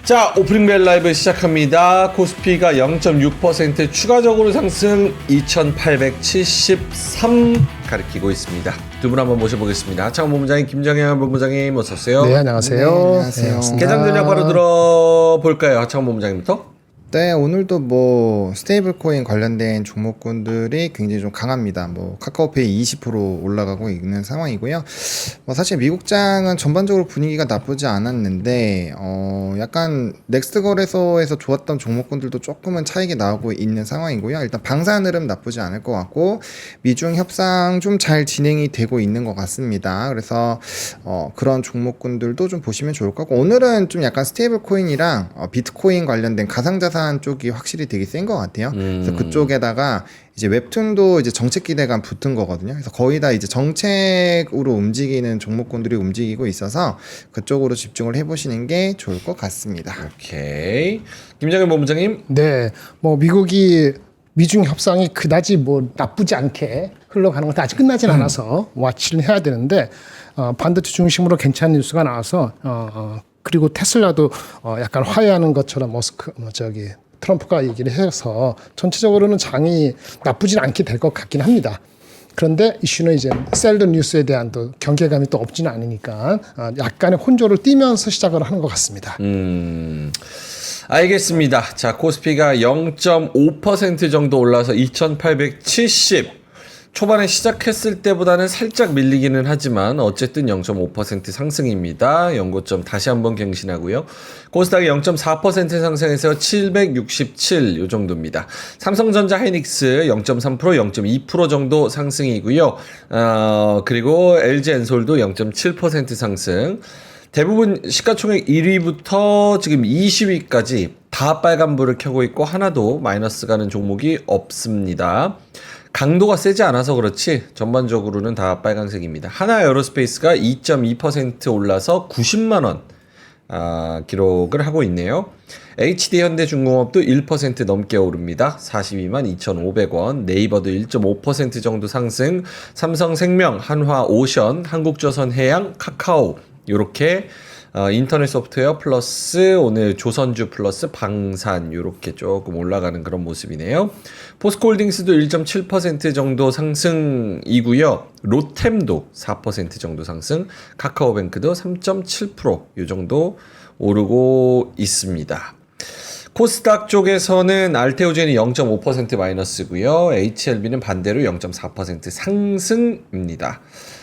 자, 오프닝 벨 라이브 시작합니다. 코스피가 0.6% 추가적으로 상승 2873 가리키고 있습니다. 두 분 한번 모셔보겠습니다. 하창원 본부장님, 김정현 본부장님 어서 오세요. 네, 안녕하세요. 네, 안녕하세요. 개장 전략 바로 들어볼까요? 하창원 본부장님부터. 네, 오늘도 뭐 스테이블 코인 관련된 종목군들이 굉장히 좀 강합니다. 뭐 카카오페이 20% 올라가고 있는 상황이고요. 뭐 사실 미국장은 전반적으로 분위기가 나쁘지 않았는데 약간 넥스트 거래소에서 좋았던 종목군들도 조금은 차익이 나오고 있는 상황이고요. 일단 방산 흐름 나쁘지 않을 것 같고 미중 협상 좀 잘 진행이 되고 있는 것 같습니다. 그래서 그런 종목군들도 좀 보시면 좋을 것 같고, 오늘은 좀 약간 스테이블 코인이랑 비트코인 관련된 가상자산 쪽이 확실히 되게 센 것 같아요. 그래서 그쪽에다가 이제 웹툰도 이제 정책 기대감 붙은 거거든요. 그래서 거의 다 이제 정책으로 움직이는 종목군들이 움직이고 있어서 그쪽으로 집중을 해보시는 게 좋을 것 같습니다. 오케이. 김정현 본부장님. 네, 뭐 미국이 미중 협상이 그다지 뭐 나쁘지 않게 흘러가는 것도 아직 끝나진 않아서 와치를 해야 되는데 반도체 중심으로 괜찮은 뉴스가 나와서 그리고 테슬라도 약간 화해하는 것처럼 트럼프가 얘기를 해서 전체적으로는 장이 나쁘진 않게 될 것 같긴 합니다. 그런데 이슈는 이제 셀드 뉴스에 대한 또 경계감이 또 없지는 않으니까 약간의 혼조를 띠면서 시작을 하는 것 같습니다. 알겠습니다. 자, 코스피가 0.5% 정도 올라서 2870. 초반에 시작했을 때보다는 살짝 밀리기는 하지만 어쨌든 0.5% 상승입니다. 연고점 다시 한번 갱신하고요. 코스닥이 0.4% 상승해서 767 요 정도입니다. 삼성전자 하이닉스 0.3% 0.2% 정도 상승이고요. 그리고 LG엔솔도 0.7% 상승. 대부분 시가총액 1위부터 지금 20위까지 다 빨간불을 켜고 있고 하나도 마이너스 가는 종목이 없습니다. 강도가 세지 않아서 그렇지 전반적으로는 다 빨간색입니다. 하나 에어로스페이스가 2.2% 올라서 90만 원 기록을 하고 있네요. HD 현대중공업도 1% 넘게 오릅니다. 42만 2,500원. 네이버도 1.5% 정도 상승. 삼성생명, 한화오션, 한국조선해양, 카카오 요렇게 인터넷 소프트웨어 플러스 오늘 조선주 플러스 방산 요렇게 조금 올라가는 그런 모습이네요. 포스코홀딩스도 1.7% 정도 상승이고요. 롯템도 4% 정도 상승, 카카오뱅크도 3.7% 요 정도 오르고 있습니다. 코스닥 쪽에서는 알테오젠이 0.5% 마이너스고요. HLB는 반대로 0.4% 상승입니다.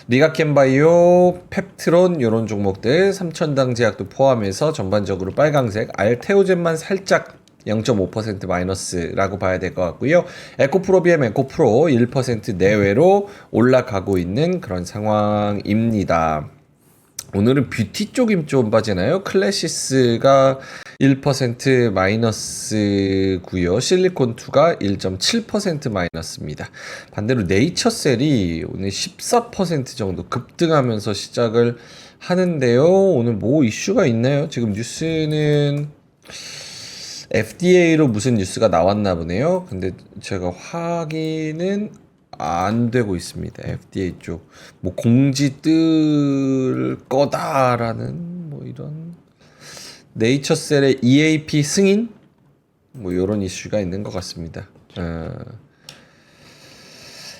리가켄바이오, 펩트론 이런 종목들, 삼천당제약도 포함해서 전반적으로 빨강색, 알테오젠만 살짝 0.5% 마이너스라고 봐야 될 것 같고요. 에코프로비엠, 에코프로 1% 내외로 올라가고 있는 그런 상황입니다. 오늘은 뷰티 쪽이 좀 빠지나요? 클래시스가 1% 마이너스고요. 실리콘2가 1.7% 마이너스입니다. 반대로 네이처셀이 오늘 14% 정도 급등하면서 시작을 하는데요. 오늘 뭐 이슈가 있나요? 지금 뉴스는 FDA로 무슨 뉴스가 나왔나 보네요. 근데 제가 확인은 안 되고 있습니다. FDA 쪽 뭐 공지 뜰 거다라는 뭐 이런 네이처셀의 EAP 승인 뭐 이런 이슈가 있는 것 같습니다.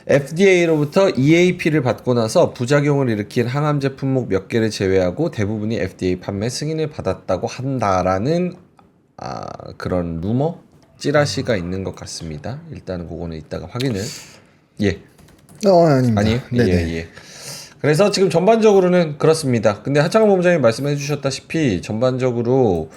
FDA로부터 EAP를 받고 나서 부작용을 일으킨 항암 제품목 몇 개를 제외하고 대부분이 FDA 판매 승인을 받았다고 한다라는 그런 루머 찌라시가 있는 것 같습니다. 일단은 그거는 이따가 확인을. 예. 아닙니다. 아니에요? 네네. 예. 그래서 지금 전반적으로는 그렇습니다. 근데 하창원 본부장님 말씀해 주셨다시피 전반적으로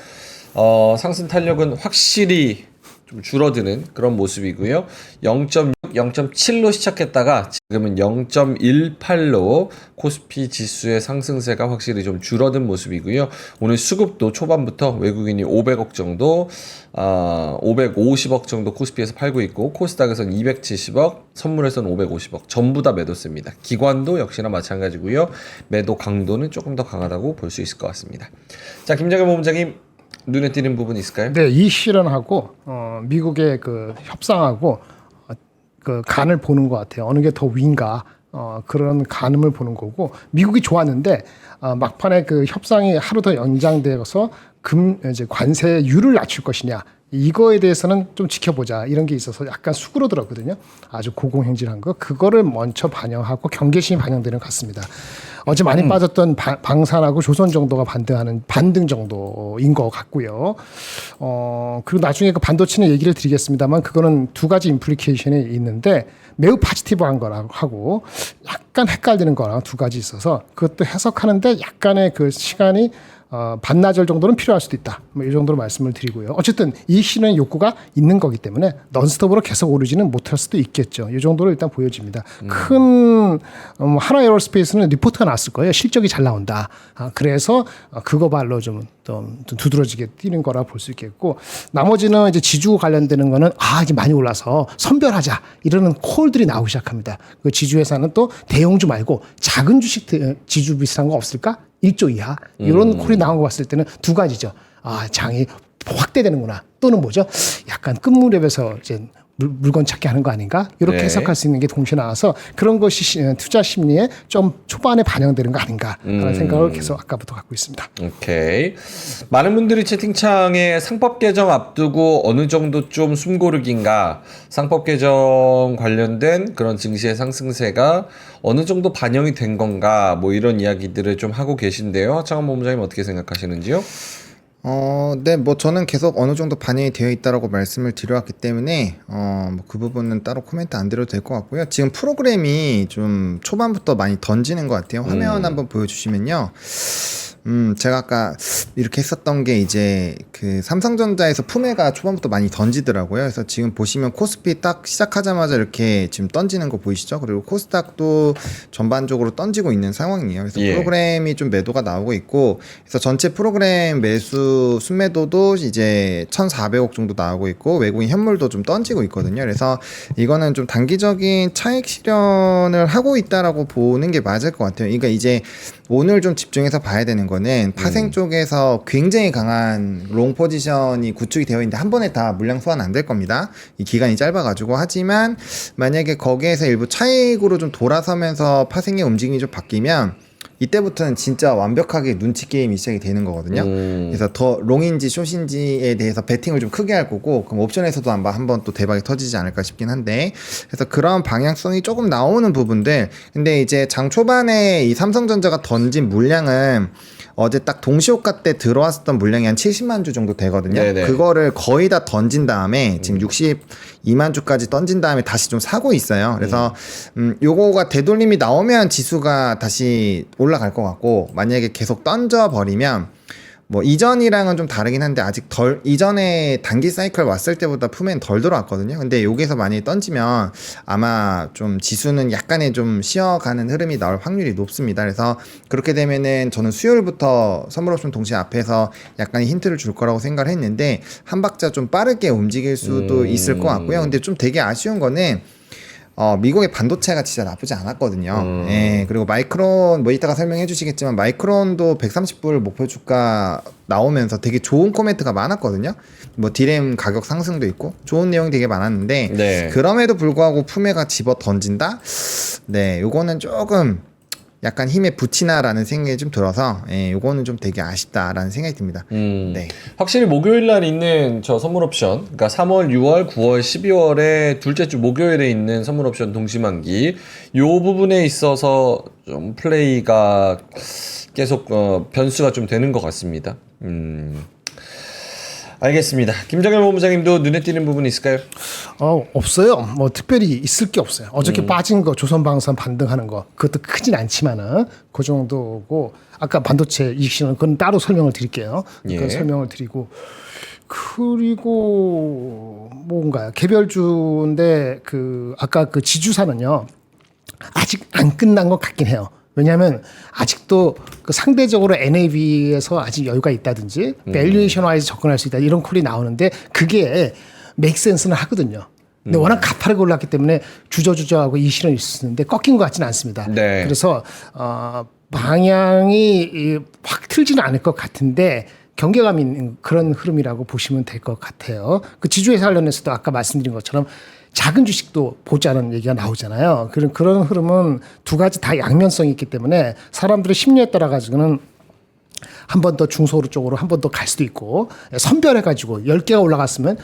상승 탄력은 확실히 좀 줄어드는 그런 모습이고요. 0.6, 0.7로 시작했다가 지금은 0.18로 코스피 지수의 상승세가 확실히 좀 줄어든 모습이고요. 오늘 수급도 초반부터 외국인이 500억 정도, 550억 정도 코스피에서 팔고 있고 코스닥에서는 270억, 선물에서는 550억 전부 다 매도세입니다. 기관도 역시나 마찬가지고요. 매도 강도는 조금 더 강하다고 볼 수 있을 것 같습니다. 자, 김정현 본부장님 눈에 띄는 부분 있을까요? 네, 이 실현하고 미국의 그 협상하고 그 간을 보는 것 같아요. 어느 게 더 위인가. 그런 가늠을 보는 거고 미국이 좋았는데 막판에 그 협상이 하루 더 연장되어서 이제 관세율을 낮출 것이냐 이거에 대해서는 좀 지켜보자 이런 게 있어서 약간 수그러들었거든요. 아주 고공행진한 거 그거를 먼저 반영하고 경계심이 반영되는 것 같습니다. 어제 많이 빠졌던 방산하고 조선 정도가 반등 정도인 것 같고요. 그리고 나중에 그 반도체는 얘기를 드리겠습니다만 그거는 두 가지 임플리케이션이 있는데 매우 포지티브한 거랑 하고 약간 헷갈리는 거랑 두 가지 있어서 그것도 해석하는데 약간의 그 시간이 반나절 정도는 필요할 수도 있다. 뭐 이 정도로 말씀을 드리고요. 어쨌든 이 시는 욕구가 있는 거기 때문에 넌스톱으로 계속 오르지는 못할 수도 있겠죠. 이 정도로 일단 보여집니다. 큰 하나 에어로스페이스는 리포트가 나왔을 거예요. 실적이 잘 나온다. 그래서 그거 발로 좀 두드러지게 뛰는 거라 볼 수 있겠고 나머지는 이제 지주 관련되는 거는 이게 많이 올라서 선별하자 이러는 콜들이 나오기 시작합니다. 그 지주 회사는 또 대형주 말고 작은 주식 지주 비슷한 거 없을까? 1조 이하 이런 콜이 나온 거 봤을 때는 두 가지죠. 장이 확대되는구나. 또는 뭐죠? 약간 끝무렵에서 이제 물건 찾기 하는 거 아닌가? 이렇게 네. 해석할 수 있는 게 동시에 나와서 그런 것이 투자 심리에 좀 초반에 반영되는 거 아닌가 하는 생각을 계속 아까부터 갖고 있습니다. 오케이. 많은 분들이 채팅창에 상법 개정 앞두고 어느 정도 좀 숨고르기인가, 상법 개정 관련된 그런 증시의 상승세가 어느 정도 반영이 된 건가, 뭐 이런 이야기들을 좀 하고 계신데요. 하창원 본부장님 어떻게 생각하시는지요? 네, 뭐 저는 계속 어느 정도 반영이 되어 있다라고 말씀을 드려왔기 때문에 뭐 그 부분은 따로 코멘트 안 드려도 될 것 같고요. 지금 프로그램이 좀 초반부터 많이 던지는 것 같아요. 화면 한번 보여주시면요. 제가 아까 이렇게 했었던 게 이제 그 삼성전자에서 푸메가 초반부터 많이 던지더라고요. 그래서 지금 보시면 코스피 딱 시작하자마자 이렇게 지금 던지는 거 보이시죠? 그리고 코스닥도 전반적으로 던지고 있는 상황이에요. 그래서 프로그램이 좀 매도가 나오고 있고, 그래서 전체 프로그램 매수 순매도도 이제 1,400억 정도 나오고 있고, 외국인 현물도 좀 던지고 있거든요. 그래서 이거는 좀 단기적인 차익 실현을 하고 있다라고 보는 게 맞을 것 같아요. 그러니까 이제 오늘 좀 집중해서 봐야 되는 거는 파생 쪽에서 굉장히 강한 롱 포지션이 구축이 되어 있는데 한 번에 다 물량 소화는 안 될 겁니다. 이 기간이 짧아가지고. 하지만 만약에 거기에서 일부 차익으로 좀 돌아서면서 파생의 움직임이 좀 바뀌면 이때부터는 진짜 완벽하게 눈치 게임이 시작이 되는 거거든요. 그래서 더 롱인지 숏인지에 대해서 베팅을 좀 크게 할 거고, 그럼 옵션에서도 한번 또 대박이 터지지 않을까 싶긴 한데, 그래서 그런 방향성이 조금 나오는 부분들. 근데 이제 장 초반에 이 삼성전자가 던진 물량은 어제 딱 동시호가 때 들어왔었던 물량이 한 70만 주 정도 되거든요. 네네. 그거를 거의 다 던진 다음에 지금 62만 주까지 던진 다음에 다시 좀 사고 있어요. 그래서 요거가 되돌림이 나오면 지수가 다시 올라갈 것 같고, 만약에 계속 던져버리면 뭐 이전이랑은 좀 다르긴 한데 아직 덜, 이전에 단기 사이클 왔을 때보다 푸면 덜 들어왔거든요. 근데 여기서 많이 던지면 아마 좀 지수는 약간의 좀 쉬어가는 흐름이 나올 확률이 높습니다. 그래서 그렇게 되면은 저는 수요일부터 선물옵션 동시에 앞에서 약간의 힌트를 줄 거라고 생각을 했는데, 한 박자 좀 빠르게 움직일 수도 있을 것 같고요. 근데 좀 되게 아쉬운 거는 미국의 반도체가 진짜 나쁘지 않았거든요. 예, 그리고 마이크론, 뭐 이따가 설명해 주시겠지만, 마이크론도 130불 목표 주가 나오면서 되게 좋은 코멘트가 많았거든요. 뭐 디램 가격 상승도 있고, 좋은 내용이 되게 많았는데, 네. 그럼에도 불구하고 푸메가 집어 던진다? 네, 요거는 조금 약간 힘에 붙이나라는 생각이 좀 들어서, 예, 요거는 좀 되게 아쉽다라는 생각이 듭니다. 네. 확실히 목요일 날 있는 저 선물 옵션, 그러니까 3월, 6월, 9월, 12월에 둘째 주 목요일에 있는 선물 옵션 동시만기, 요 부분에 있어서 좀 플레이가 계속 변수가 좀 되는 것 같습니다. 알겠습니다. 김정일 본부장님도 눈에 띄는 부분이 있을까요? 없어요. 뭐 특별히 있을 게 없어요. 어저께 빠진 거 조선방산 반등하는 거 그것도 크진 않지만은 그 정도고, 아까 반도체 이익실은 그건 따로 설명을 드릴게요. 예. 그 설명을 드리고, 그리고 뭔가요? 개별주인데 그 아까 그 지주사는요 아직 안 끝난 것 같긴 해요. 왜냐하면 아직도 그 상대적으로 NAV에서 아직 여유가 있다든지 밸류에이션 와이즈 접근할 수 있다 이런 콜이 나오는데, 그게 맥센스는 하거든요. 근데 워낙 가파르게 올랐기 때문에 주저주저하고 이 실현이 있었는데 꺾인 것 같지는 않습니다. 네. 그래서 방향이 확 틀지는 않을 것 같은데 경계감 있는 그런 흐름이라고 보시면 될 것 같아요. 그 지주회사 관련해서도 아까 말씀드린 것처럼 작은 주식도 보자는 얘기가 나오잖아요. 그런 흐름은 두 가지 다 양면성이 있기 때문에 사람들의 심리에 따라 가지고는 한 번 더 중소로 쪽으로 한 번 더 갈 수도 있고 선별해 가지고 10개가 올라갔으면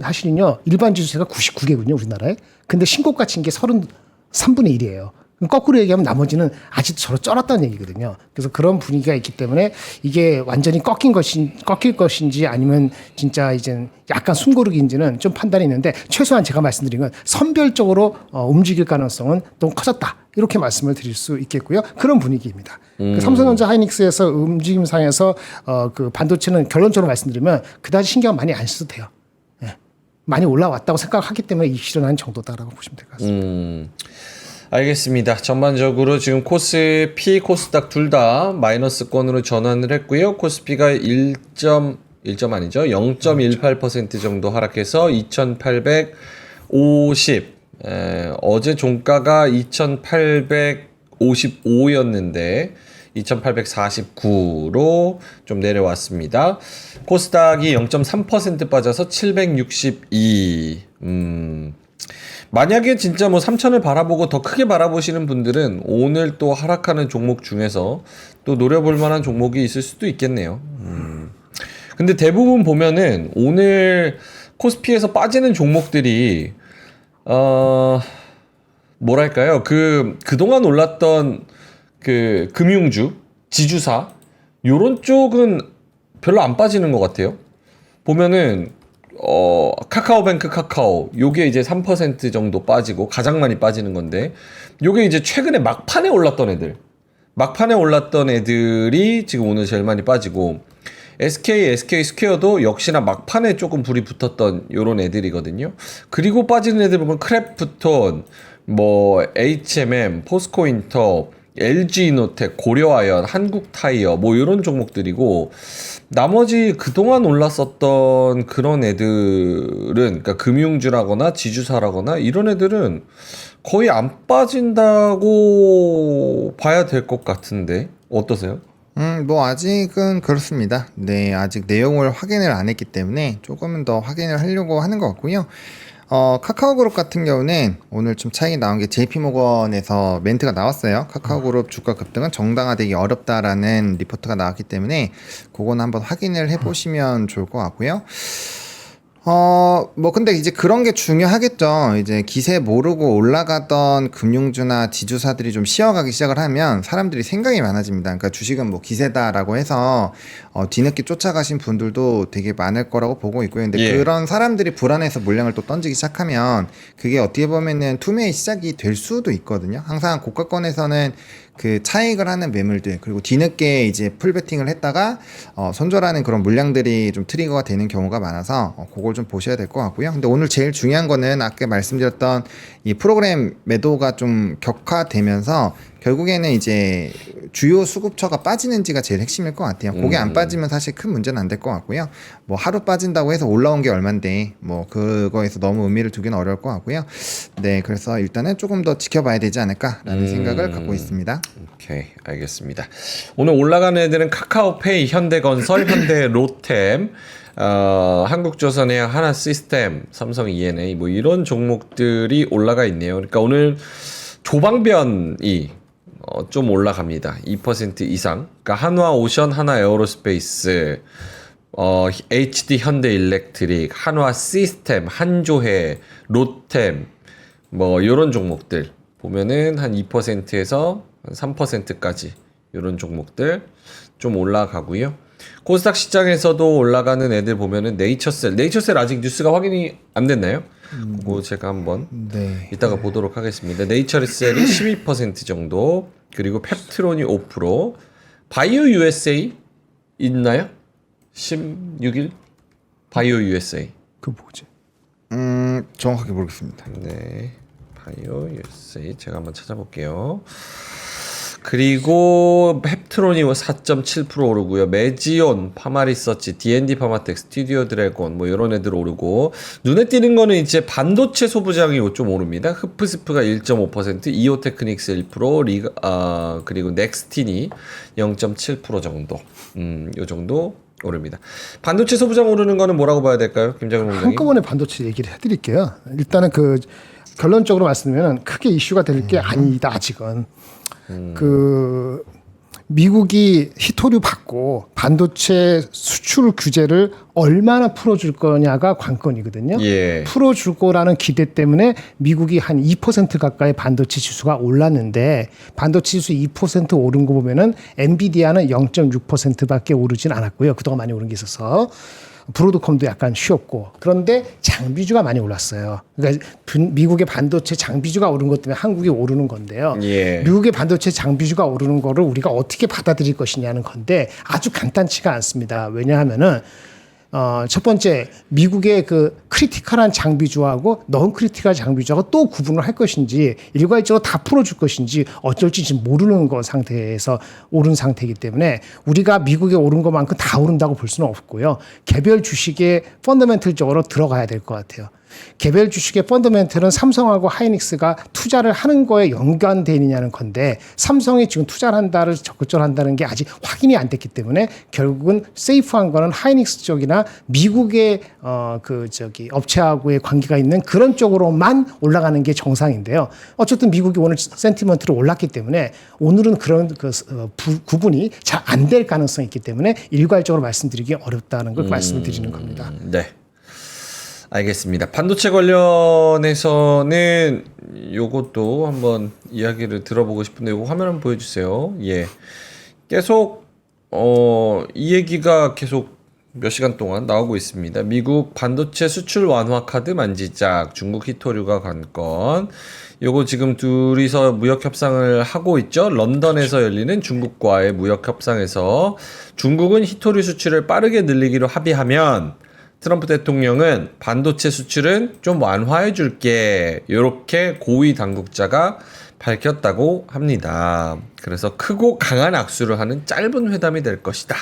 사실은요 일반 지수세가 99개군요 우리나라에. 근데 신고가 친 게 33분의 1이에요. 거꾸로 얘기하면 나머지는 아직 저로 쩔었다는 얘기거든요. 그래서 그런 분위기가 있기 때문에 이게 완전히 꺾일 것인지 아니면 진짜 이제 약간 숨고르기인지는 좀 판단이 있는데 최소한 제가 말씀드린 건 선별적으로 움직일 가능성은 좀 커졌다. 이렇게 말씀을 드릴 수 있겠고요. 그런 분위기입니다. 그 삼성전자 하이닉스에서 움직임상에서 그 반도체는 결론적으로 말씀드리면 그다지 신경 많이 안 써도 돼요. 예. 많이 올라왔다고 생각하기 때문에 일어난 정도다라고 보시면 될 것 같습니다. 알겠습니다. 전반적으로 지금 코스피, 코스닥 둘 다 마이너스권으로 전환을 했고요. 코스피가 0.18% 정도 하락해서 2,850. 어제 종가가 2,855였는데 2,849로 좀 내려왔습니다. 코스닥이 0.3% 빠져서 762. 만약에 진짜 뭐 3,000을 바라보고 더 크게 바라보시는 분들은 오늘 또 하락하는 종목 중에서 또 노려볼 만한 종목이 있을 수도 있겠네요. 근데 대부분 보면은 오늘 코스피에서 빠지는 종목들이 뭐랄까요? 그동안 올랐던 그 금융주, 지주사 요런 쪽은 별로 안 빠지는 것 같아요. 보면은 카카오뱅크 카카오 요게 이제 3% 정도 빠지고 가장 많이 빠지는 건데 요게 이제 최근에 막판에 올랐던 애들이 지금 오늘 제일 많이 빠지고 SK 스퀘어도 역시나 막판에 조금 불이 붙었던 요런 애들이거든요. 그리고 빠지는 애들 보면 크래프톤, 뭐 HMM, 포스코인터, LG이노텍, 고려아연, 한국타이어 뭐 이런 종목들이고 나머지 그동안 올랐었던 그런 애들은 그러니까 금융주라거나 지주사라거나 이런 애들은 거의 안 빠진다고 봐야 될 것 같은데 어떠세요? 뭐 아직은 그렇습니다. 네, 아직 내용을 확인을 안 했기 때문에 조금은 더 확인을 하려고 하는 것 같고요. 카카오그룹 같은 경우는 오늘 좀 차이 나온 게 JP모건에서 멘트가 나왔어요. 카카오그룹 주가 급등은 정당화되기 어렵다라는 리포트가 나왔기 때문에 그거는 한번 확인을 해보시면 좋을 것 같고요. 뭐 근데 이제 그런 게 중요하겠죠. 이제 기세 모르고 올라가던 금융주나 지주사들이 좀 쉬어가기 시작을 하면 사람들이 생각이 많아집니다. 그러니까 주식은 뭐 기세다라고 해서 뒤늦게 쫓아가신 분들도 되게 많을 거라고 보고 있고요. 근데 예. 그런 사람들이 불안해서 물량을 또 던지기 시작하면 그게 어떻게 보면은 투매의 시작이 될 수도 있거든요. 항상 고가권에서는 그 차익을 하는 매물들 그리고 뒤늦게 이제 풀베팅을 했다가 손절하는 그런 물량들이 좀 트리거가 되는 경우가 많아서 그걸 좀 보셔야 될 것 같고요. 근데 오늘 제일 중요한 거는 아까 말씀드렸던 이 프로그램 매도가 좀 격화되면서 결국에는 이제 주요 수급처가 빠지는지가 제일 핵심일 것 같아요. 그게 안 빠지면 사실 큰 문제는 안 될 것 같고요. 뭐 하루 빠진다고 해서 올라온 게 얼만데 뭐 그거에서 너무 의미를 두기는 어려울 것 같고요. 네, 그래서 일단은 조금 더 지켜봐야 되지 않을까라는 생각을 갖고 있습니다. 오케이, 알겠습니다. 오늘 올라가는 애들은 카카오페이, 현대건설, 현대로템, 한국조선해양, 하나시스템, 삼성 E&A 뭐 이런 종목들이 올라가 있네요. 그러니까 오늘 조방변이 좀 올라갑니다. 2% 이상. 그러니까 한화오션, 하나에어로스페이스, HD 현대일렉트릭, 한화시스템, 한조해, 로템 뭐 이런 종목들 보면은 한 2%에서 3%까지 이런 종목들 좀 올라가고요. 코스닥 시장에서도 올라가는 애들 보면은 네이처셀 아직 뉴스가 확인이 안 됐나요? 그거 제가 한번 네. 이따가 보도록 하겠습니다. 네이처셀이 12% 정도, 그리고 펩트론이 5%, 바이오 USA 있나요? 16일 바이오 USA. 그 뭐지? 정확하게 모르겠습니다. 네, 바이오 USA 제가 한번 찾아볼게요. 그리고 펩트론이 4.7% 오르고요. 메지온, 파마리서치, D&D 파마텍, 스튜디오 드래곤 뭐 이런 애들 오르고, 눈에 띄는 거는 이제 반도체 소부장이 좀 오릅니다. 흡프스프가 1.5%, 이오테크닉스 1%, 그리고 넥스틴이 0.7% 정도. 요 정도 오릅니다. 반도체 소부장 오르는 거는 뭐라고 봐야 될까요? 김장훈 본부장님. 한꺼번에 반도체 얘기를 해드릴게요. 일단은 그 결론적으로 말씀드리면 크게 이슈가 될 게 아니다 아직은. 그 미국이 히토류 받고 반도체 수출 규제를 얼마나 풀어줄 거냐가 관건이거든요. 예. 풀어줄 거라는 기대 때문에 미국이 한 2% 가까이 반도체 지수가 올랐는데 반도체 지수 2% 오른 거 보면은 엔비디아는 0.6%밖에 오르진 않았고요. 그동안 많이 오른 게 있어서. 브로드컴도 약간 쉬었고 그런데 장비주가 많이 올랐어요. 그러니까 미국의 반도체 장비주가 오른 것 때문에 한국이 오르는 건데요. 예. 미국의 반도체 장비주가 오르는 거를 우리가 어떻게 받아들일 것이냐는 건데 아주 간단치가 않습니다. 왜냐하면은 첫 번째 미국의 그 크리티컬한 장비주하고 넌 크리티컬 장비주하고 또 구분을 할 것인지 일괄적으로 다 풀어줄 것인지 어쩔지 지금 모르는 거 상태에서 오른 상태이기 때문에 우리가 미국에 오른 것만큼 다 오른다고 볼 수는 없고요. 개별 주식에 펀더멘털적으로 들어가야 될 것 같아요. 개별 주식의 펀더멘털은 삼성하고 하이닉스가 투자를 하는 거에 연관돼 있느냐는 건데 삼성이 지금 투자를 한다를 적극적으로 한다는 게 아직 확인이 안 됐기 때문에 결국은 세이프한 거는 하이닉스 쪽이나 미국의 업체하고의 관계가 있는 그런 쪽으로만 올라가는 게 정상인데요. 어쨌든 미국이 오늘 센티먼트로 올랐기 때문에 오늘은 그런 구분이 잘 안 될 가능성이 있기 때문에 일괄적으로 말씀드리기 어렵다는 걸 말씀을 드리는 겁니다. 네. 알겠습니다. 반도체 관련해서는 요것도 한번 이야기를 들어보고 싶은데 요거 화면 한번 보여주세요. 예. 계속 이 얘기가 계속 몇 시간 동안 나오고 있습니다. 미국 반도체 수출 완화 카드 만지작, 중국 히토류가 관건. 요거 지금 둘이서 무역 협상을 하고 있죠. 런던에서 열리는 중국과의 무역 협상에서 중국은 히토류 수출을 빠르게 늘리기로 합의하면 트럼프 대통령은 반도체 수출은 좀 완화해 줄게 이렇게 고위 당국자가 밝혔다고 합니다. 그래서 크고 강한 악수를 하는 짧은 회담이 될 것이다.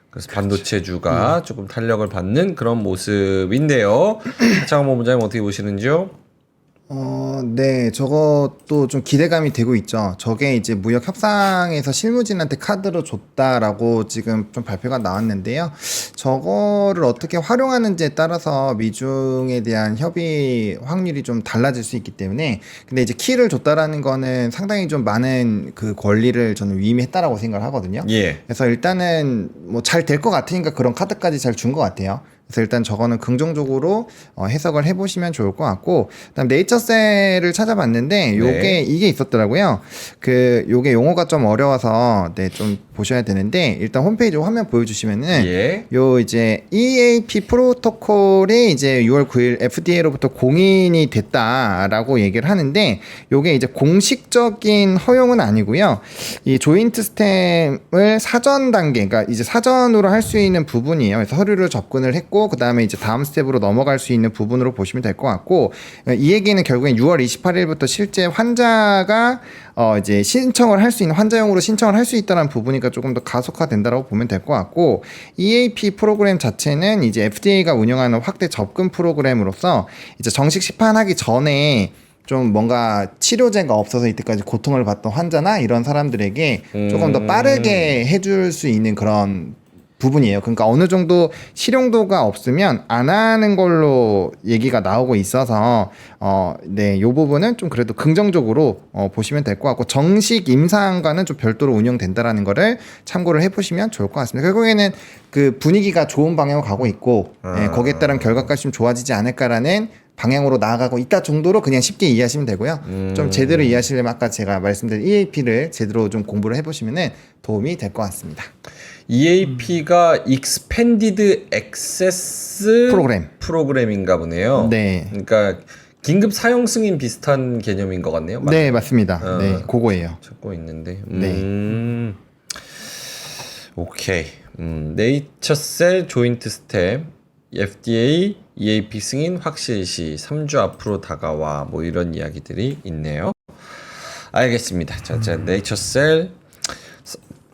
그래서 반도체주가 조금 탄력을 받는 그런 모습인데요. 하창원 본부장님 어떻게 보시는지요? 네, 저것도 좀 기대감이 되고 있죠. 저게 이제 무역 협상에서 실무진한테 카드로 줬다라고 지금 좀 발표가 나왔는데요. 저거를 어떻게 활용하는지에 따라서 미중에 대한 협의 확률이 좀 달라질 수 있기 때문에 근데 이제 키를 줬다라는 거는 상당히 좀 많은 그 권리를 저는 위임했다라고 생각을 하거든요. 예. 그래서 일단은 뭐 잘 될 것 같으니까 그런 카드까지 잘 준 것 같아요. 그래서 일단 저거는 긍정적으로 해석을 해보시면 좋을 것 같고, 그다음 네이처셀을 찾아봤는데 요게 네. 이게 있었더라고요. 요게 용어가 좀 어려워서 좀 보셔야 되는데 일단 홈페이지 화면 보여주시면은 예. 요 이제 EAP 프로토콜이 이제 6월 9일 FDA로부터 공인이 됐다라고 얘기를 하는데 요게 이제 공식적인 허용은 아니고요. 이 조인트 스템을 사전 단계, 그러니까 이제 사전으로 할 수 있는 부분이에요. 그래서 서류를 접근을 했고 그 다음에 이제 다음 스텝으로 넘어갈 수 있는 부분으로 보시면 될 것 같고, 이 얘기는 결국엔 6월 28일부터 실제 환자가 이제 신청을 할 수 있는, 환자용으로 신청을 할 수 있다는 부분이니까 조금 더 가속화된다라고 보면 될 것 같고, EAP 프로그램 자체는 이제 FDA가 운영하는 확대 접근 프로그램으로서 이제 정식 시판하기 전에 좀 뭔가 치료제가 없어서 이때까지 고통을 받던 환자나 이런 사람들에게 조금 더 빠르게 해줄 수 있는 그런 부분이에요. 그러니까 어느 정도 실용도가 없으면 안 하는 걸로 얘기가 나오고 있어서 네, 요 부분은 좀 그래도 긍정적으로 보시면 될 것 같고, 정식 임상과는 좀 별도로 운영된다라는 거를 참고를 해보시면 좋을 것 같습니다. 결국에는 그 분위기가 좋은 방향으로 가고 있고, 네, 거기에 따른 결과까지 좀 좋아지지 않을까라는 방향으로 나아가고 있다 정도로 그냥 쉽게 이해하시면 되고요. 좀 제대로 이해하시려면 아까 제가 말씀드린 EAP를 제대로 좀 공부를 해보시면 도움이 될 것 같습니다. EAP가 Expanded Access 프로그램인가 보네요. 네. 그러니까 긴급 사용 승인 비슷한 개념인 것 같네요. 네, 맞습니다. 네, 그거예요. 찾고 있는데. 네. 오케이. 네이처셀 조인트 스텝 FDA EAP 승인 확실시 3주 앞으로 다가와 뭐 이런 이야기들이 있네요. 알겠습니다. 자, 네이처셀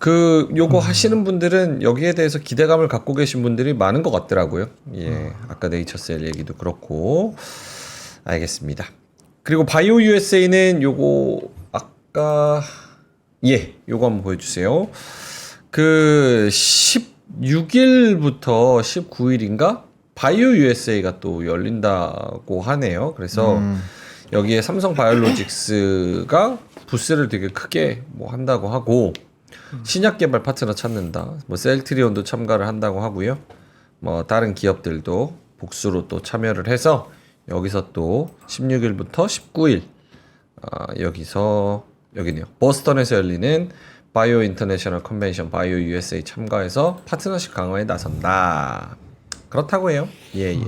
요거 하시는 분들은 여기에 대해서 기대감을 갖고 계신 분들이 많은 것 같더라고요. 예. 아까 네이처셀 얘기도 그렇고. 알겠습니다. 그리고 바이오 USA는 요거 아까 요거 한번 보여주세요. 6일부터 19일인가 바이오 USA가 또 열린다고 하네요. 그래서 여기에 삼성 바이오로직스가 부스를 되게 크게 뭐 한다고 하고 신약 개발 파트너 찾는다. 뭐 셀트리온도 참가를 한다고 하고요. 뭐 다른 기업들도 복수로 또 참여를 해서 여기서 또 16일부터 19일 여기네요. 보스턴에서 열리는 바이오 인터내셔널 컨벤션 바이오 USA 참가해서 파트너십 강화에 나선다. 그렇다고 해요. 예.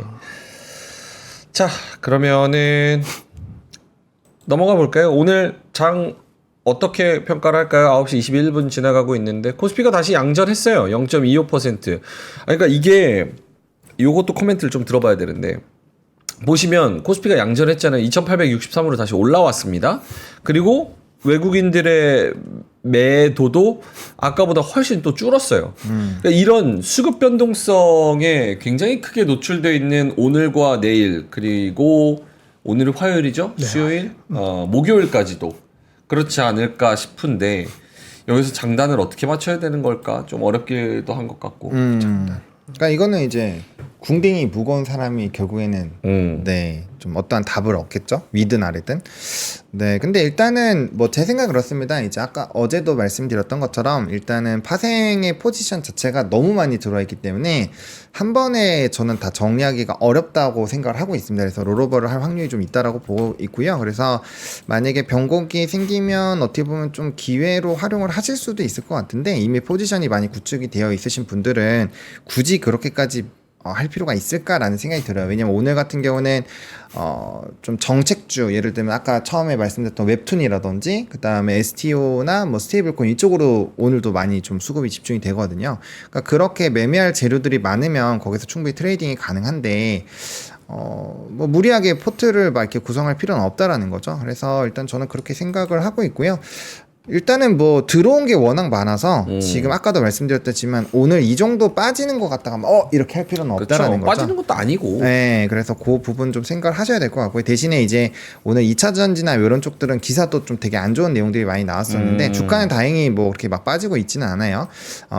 자, 그러면은 넘어가 볼까요? 오늘 장 어떻게 평가를 할까요? 9시 21분 지나가고 있는데 코스피가 다시 양전했어요. 0.25%. 그러니까 이게 요것도 코멘트를 좀 들어봐야 되는데 보시면 코스피가 양전했잖아요. 2863으로 다시 올라왔습니다. 그리고 외국인들의 매도도 아까보다 훨씬 또 줄었어요. 그러니까 이런 수급 변동성에 굉장히 크게 노출되어 있는 오늘과 내일 그리고 오늘은 화요일이죠? 네. 수요일? 목요일까지도 그렇지 않을까 싶은데 여기서 장단을 어떻게 맞춰야 되는 걸까? 좀 어렵기도 한 것 같고. 그러니까 이거는 이제 궁딩이 무거운 사람이 결국에는 네, 좀 어떠한 답을 얻겠죠. 위든 아래든. 네, 근데 일단은 뭐 제 생각 그렇습니다. 이제 아까 어제도 말씀드렸던 것처럼 일단은 파생의 포지션 자체가 너무 많이 들어와 있기 때문에 한 번에 저는 다 정리하기가 어렵다고 생각을 하고 있습니다. 그래서 롤오버를 할 확률이 좀 있다라고 보고 있고요. 그래서 만약에 변곡이 생기면 어떻게 보면 좀 기회로 활용을 하실 수도 있을 것 같은데 이미 포지션이 많이 구축이 되어 있으신 분들은 굳이 그렇게까지 할 필요가 있을까라는 생각이 들어요. 왜냐면 오늘 같은 경우는 좀 정책주 예를 들면 아까 처음에 말씀드렸던 웹툰이라든지 그 다음에 STO나 뭐 스테이블코인 이쪽으로 오늘도 많이 좀 수급이 집중이 되거든요. 그러니까 그렇게 매매할 재료들이 많으면 거기서 충분히 트레이딩이 가능한데 뭐 무리하게 포트를 막 이렇게 구성할 필요는 없다라는 거죠. 그래서 일단 저는 그렇게 생각을 하고 있고요. 일단은 뭐 들어온 게 워낙 많아서 지금 아까도 말씀드렸지만 오늘 이 정도 빠지는 것 같다가 이렇게 할 필요는 없다라는 거죠. 빠지는 것도 아니고. 네, 그래서 그 부분 좀 생각을 하셔야 될 것 같고요. 대신에 이제 오늘 2차 전지나 이런 쪽들은 기사도 좀 되게 안 좋은 내용들이 많이 나왔었는데 주가는 다행히 뭐 그렇게 막 빠지고 있지는 않아요.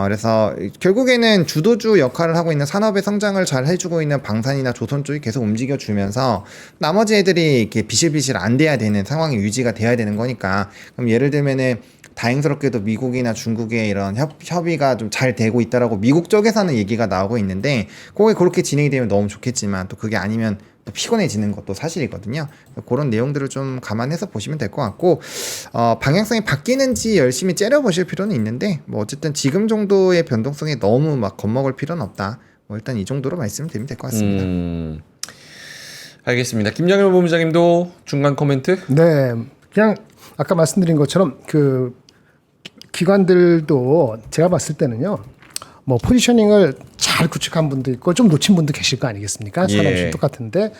그래서 결국에는 주도주 역할을 하고 있는 산업의 성장을 잘 해주고 있는 방산이나 조선 쪽이 계속 움직여주면서 나머지 애들이 이렇게 비실비실 안 돼야 되는 상황이 유지가 돼야 되는 거니까 그럼 예를 들면은 다행스럽게도 미국이나 중국의 이런 협의가 좀 잘 되고 있다라고 미국 쪽에서는 얘기가 나오고 있는데 그게 그렇게 진행이 되면 너무 좋겠지만 또 그게 아니면 또 피곤해지는 것도 사실이거든요. 그런 내용들을 좀 감안해서 보시면 될 것 같고 방향성이 바뀌는지 열심히 째려보실 필요는 있는데 뭐 어쨌든 지금 정도의 변동성에 너무 막 겁먹을 필요는 없다. 뭐 일단 이 정도로 말씀드리면 될 것 같습니다. 알겠습니다. 김양현 본부장님도 중간 코멘트? 네, 그냥 아까 말씀드린 것처럼 그 기관들도 제가 봤을 때는요, 뭐 포지셔닝을 잘 구축한 분도 있고 좀 놓친 분도 계실 거 아니겠습니까? 산업이 똑같은데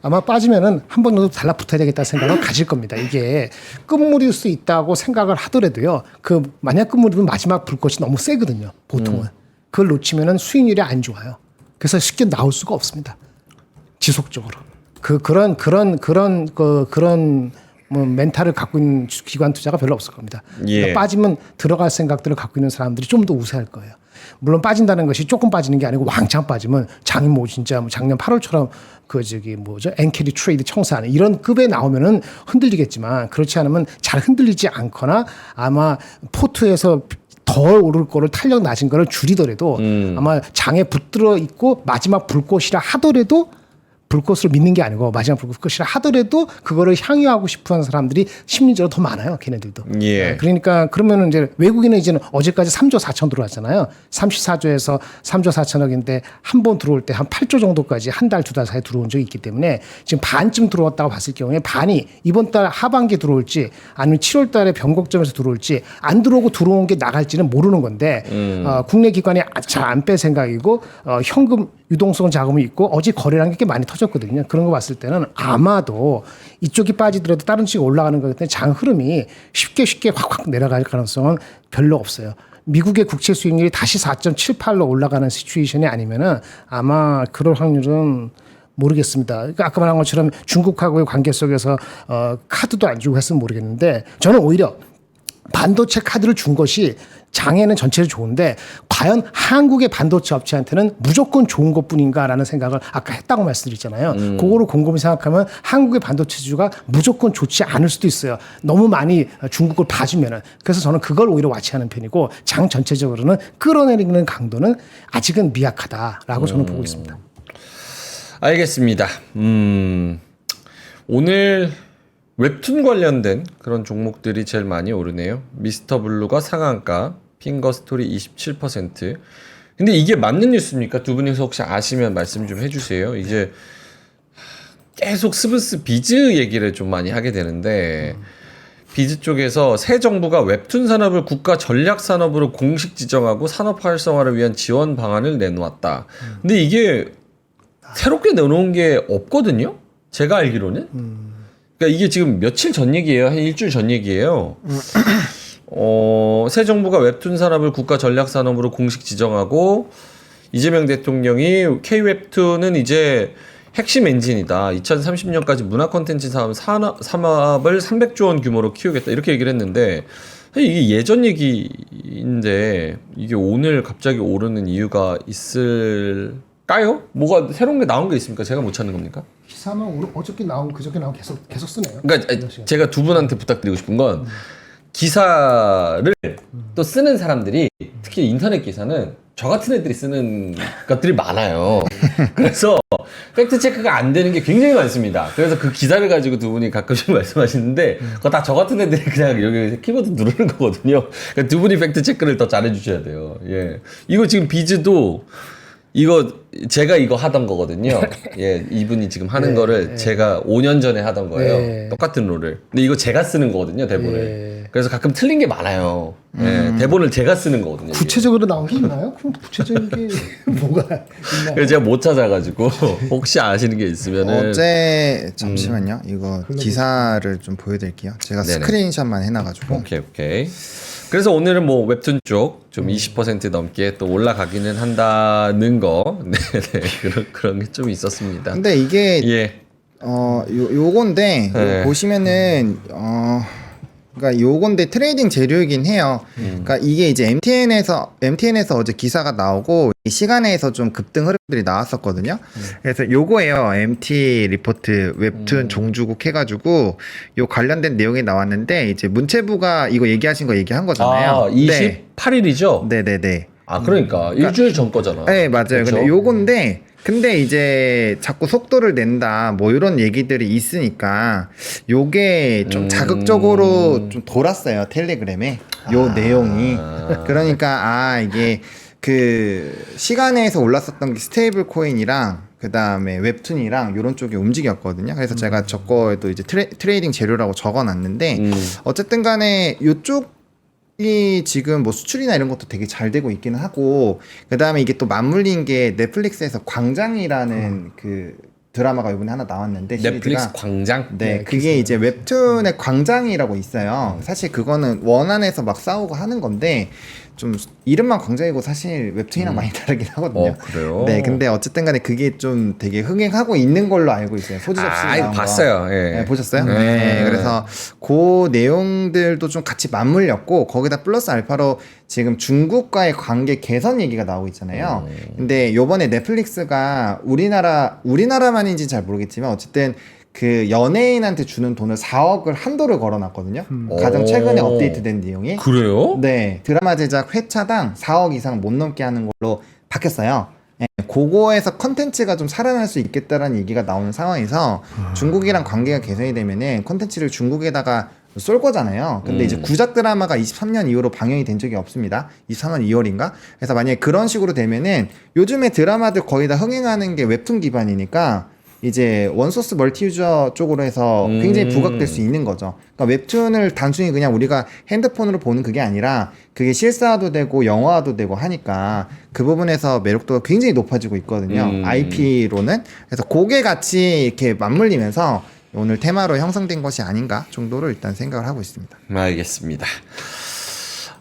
아마 빠지면은 한 번 정도 달라붙어야 되겠다 생각을 가질 겁니다. 이게 끝물일 수 있다고 생각을 하더라도요, 그 만약 끝물이면 마지막 불꽃이 너무 세거든요. 보통은 그걸 놓치면은 수익률이 안 좋아요. 그래서 쉽게 나올 수가 없습니다. 지속적으로 그런 뭐 멘탈을 갖고 있는 기관 투자가 별로 없을 겁니다. 그러니까 빠지면 들어갈 생각들을 갖고 있는 사람들이 좀 더 우세할 거예요. 물론 빠진다는 것이 조금 빠지는 게 아니고 왕창 빠지면 장이 뭐 진짜 뭐 작년 8월처럼 그 엔캐리 트레이드 청산 이런 급에 나오면은 흔들리겠지만 그렇지 않으면 잘 흔들리지 않거나 아마 포트에서 더 오를 거를 탄력 낮은 거를 줄이더라도 아마 장에 붙들어 있고 마지막 불꽃이라 하더라도 불꽃을 믿는 게 아니고 마지막 불꽃이라 하더라도 그거를 향유하고 싶어하는 사람들이 심리적으로 더 많아요. 걔네들도. 그러니까 그러면은 이제 외국인은 이제는 어제까지 3조 4천 들어왔잖아요. 34조에서 3조 4천억인데 한 번 들어올 때 한 8조 정도까지 한 달, 두 달 사이에 들어온 적이 있기 때문에 지금 반쯤 들어왔다고 봤을 경우에 반이 이번 달 하반기에 들어올지 아니면 7월 달에 변곡점에서 들어올지 안 들어오고 들어온 게 나갈지는 모르는 건데 국내 기관이 잘 안 뺄 생각이고 현금 유동성 자금이 있고 어제 거래량이 꽤 많이 터졌거든요. 그런 거 봤을 때는 아마도 이쪽이 빠지더라도 다른 쪽이 올라가는 거기 때문에 장 흐름이 쉽게 확 내려갈 가능성은 별로 없어요. 미국의 국채 수익률이 다시 4.78로 올라가는 시츄에이션이 아니면은 아마 그럴 확률은 모르겠습니다. 그러니까 아까 말한 것처럼 중국하고의 관계 속에서 카드도 안 주고 했으면 모르겠는데 저는 오히려 반도체 카드를 준 것이 장애는 전체로 좋은데 과연 한국의 반도체 업체한테는 무조건 좋은 것뿐인가라는 생각을 아까 했다고 말씀드렸잖아요. 그거를 곰곰이 생각하면 한국의 반도체주가 무조건 좋지 않을 수도 있어요. 너무 많이 중국을 봐주면은. 그래서 저는 그걸 오히려 와치하는 편이고 장 전체적으로는 끌어내리는 강도는 아직은 미약하다라고 저는 보고 있습니다. 알겠습니다. 오늘 웹툰 관련된 그런 종목들이 제일 많이 오르네요. 미스터 블루가 상한가, 핑거 스토리 27%. 근데 이게 맞는 뉴스입니까? 두 분이서 혹시 아시면 말씀 좀 해주세요. 이제 계속 스브스 비즈 얘기를 좀 많이 하게 되는데 비즈 쪽에서 새 정부가 웹툰 산업을 국가 전략 산업으로 공식 지정하고 산업 활성화를 위한 지원 방안을 내놓았다. 근데 이게 새롭게 내놓은 게 없거든요. 제가 알기로는. 그러니까 이게 지금 며칠 전 얘기예요. 한 일주일 전 얘기예요. 새 정부가 웹툰 산업을 국가 전략 산업으로 공식 지정하고 이재명 대통령이 K-웹툰은 이제 핵심 엔진이다. 2030년까지 문화 콘텐츠 산업을 300조 원 규모로 키우겠다. 이렇게 얘기를 했는데 이게 예전 얘기인데 이게 오늘 갑자기 오르는 이유가 있을까요? 뭐가 새로운 게 나온 게 있습니까? 제가 못 찾는 겁니까? 기사만 오늘 어저께 나온 그저께 나온 계속 쓰네요. 그러니까 제가 두 분한테 부탁드리고 싶은 건 기사를 또 쓰는 사람들이 특히 인터넷 기사는 저 같은 애들이 쓰는 것들이 많아요. 그래서 팩트 체크가 안 되는 게 굉장히 많습니다. 그래서 그 기사를 가지고 두 분이 가끔씩 말씀하시는데 그거 다 저 같은 애들이 그냥 여기 키보드 누르는 거거든요. 그러니까 두 분이 팩트 체크를 더 잘해 주셔야 돼요. 예. 이거 지금 비즈도 이거 제가 이거 하던 거거든요. 예, 이분이 지금 하는 거를 제가 5년 전에 하던 거예요. 똑같은 롤을. 근데 이거 제가 쓰는 거거든요, 대본을. 그래서 가끔 틀린 게 많아요. 예, 대본을 제가 쓰는 거거든요. 이게. 구체적으로 나온 게 있나요? 그럼 구체적인 게 뭐가 있나요? 그래서 제가 못 찾아가지고 혹시 아시는 게 있으면은 어제 잠시만요. 이거 기사를 좀 보여드릴게요. 제가 네네. 스크린샷만 해놔가지고. 오케이. 그래서 오늘은 뭐 웹툰 쪽 좀 20% 넘게 또 올라가기는 한다는 거, 그런 게 좀 있었습니다. 근데 이게 예, 요건데 네. 보시면은 그러니까 요건데 트레이딩 재료이긴 해요. 그러니까 이게 이제 MTN에서 어제 기사가 나오고 이 시간에서 좀 급등 흐름들이 나왔었거든요. 그래서 요거예요. MT 리포트 웹툰 종주국 해가지고 요 관련된 내용이 나왔는데 이제 문체부가 이거 얘기하신 거 얘기한 거잖아요. 아, 28일이죠? 네네네. 아, 그러니까 일주일 전 거잖아. 네, 맞아요. 그렇죠? 근데 요건데, 근데 이제 자꾸 속도를 낸다, 뭐 이런 얘기들이 있으니까, 요게 좀 자극적으로 좀 돌았어요, 텔레그램에. 요 내용이. 그러니까, 이게 그 시간에서 올랐었던 게 스테이블 코인이랑, 그 다음에 웹툰이랑 요런 쪽이 움직였거든요. 그래서 제가 저거에도 이제 트레이딩 재료라고 적어 놨는데, 어쨌든 간에 요쪽, 이 지금 뭐 수출이나 이런 것도 되게 잘 되고 있기는 하고 그 다음에 이게 또 맞물린 게 넷플릭스에서 광장이라는 그 드라마가 이번에 하나 나왔는데 넷플릭스 시리즈가 광장? 네, 그게 이제 웹툰의 광장이라고 있어요. 사실 그거는 원안에서 막 싸우고 하는 건데 좀 이름만 광장이고 사실 웹툰이랑 많이 다르긴 하거든요. 그래요? 네, 근데 어쨌든 간에 그게 좀 되게 흥행하고 있는 걸로 알고 있어요. 소지 접시 이거 나온 거. 봤어요. 예. 네, 보셨어요? 네. 그래서 그 내용들도 좀 같이 맞물렸고 거기다 플러스 알파로 지금 중국과의 관계 개선 얘기가 나오고 있잖아요. 근데 요번에 넷플릭스가 우리나라만인지는 잘 모르겠지만 어쨌든 그 연예인한테 주는 돈을 4억을 한도를 걸어놨거든요. 가장 최근에 오. 업데이트된 내용이. 그래요? 네, 드라마 제작 회차당 4억 이상 못 넘게 하는 걸로 바뀌었어요. 네, 그거에서 컨텐츠가 좀 살아날 수 있겠다라는 얘기가 나오는 상황에서 중국이랑 관계가 개선이 되면은 컨텐츠를 중국에다가 쏠 거잖아요. 근데 이제 구작 드라마가 23년 이후로 방영이 된 적이 없습니다. 23년 2월인가? 그래서 만약에 그런 식으로 되면은 요즘에 드라마들 거의 다 흥행하는 게 웹툰 기반이니까 이제 원소스 멀티 유저 쪽으로 해서 굉장히 부각될 수 있는 거죠. 그러니까 웹툰을 단순히 그냥 우리가 핸드폰으로 보는 그게 아니라 그게 실사화도 되고 영화화도 되고 하니까 그 부분에서 매력도가 굉장히 높아지고 있거든요. IP로는. 그래서 그게 같이 이렇게 맞물리면서 오늘 테마로 형성된 것이 아닌가 정도로 일단 생각을 하고 있습니다. 알겠습니다.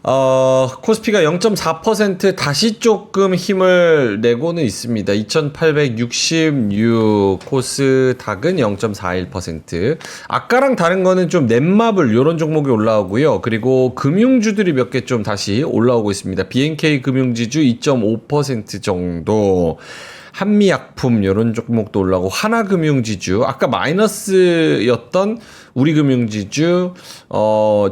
코스피가 0.4% 다시 조금 힘을 내고는 있습니다. 2866, 코스닥은 0.41%. 아까랑 다른 거는 좀 넷마블 요런 종목이 올라오고요. 그리고 금융주들이 몇 개 좀 다시 올라오고 있습니다. BNK 금융지주 2.5% 정도. 한미약품 이런 종목도 올라오고 하나금융지주 아까 마이너스였던 우리금융지주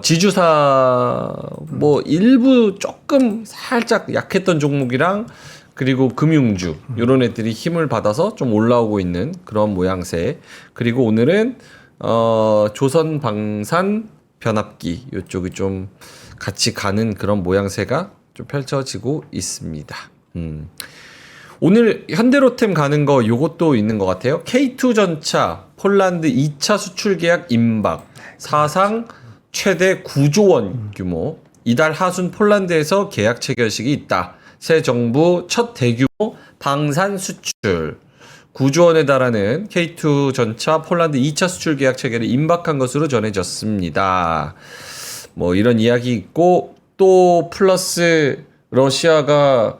지주사 뭐 일부 조금 살짝 약했던 종목이랑 그리고 금융주 이런 애들이 힘을 받아서 좀 올라오고 있는 그런 모양새. 그리고 오늘은 조선방산 변압기 이쪽이 좀 같이 가는 그런 모양새가 좀 펼쳐지고 있습니다. 오늘 현대로템 가는 거 요것도 있는 것 같아요. K2 전차 폴란드 2차 수출 계약 임박. 사상 최대 9조 원 규모. 이달 하순 폴란드에서 계약 체결식이 있다. 새 정부 첫 대규모 방산 수출. 9조 원에 달하는 K2 전차 폴란드 2차 수출 계약 체결이 임박한 것으로 전해졌습니다. 뭐 이런 이야기 있고 또 플러스 러시아가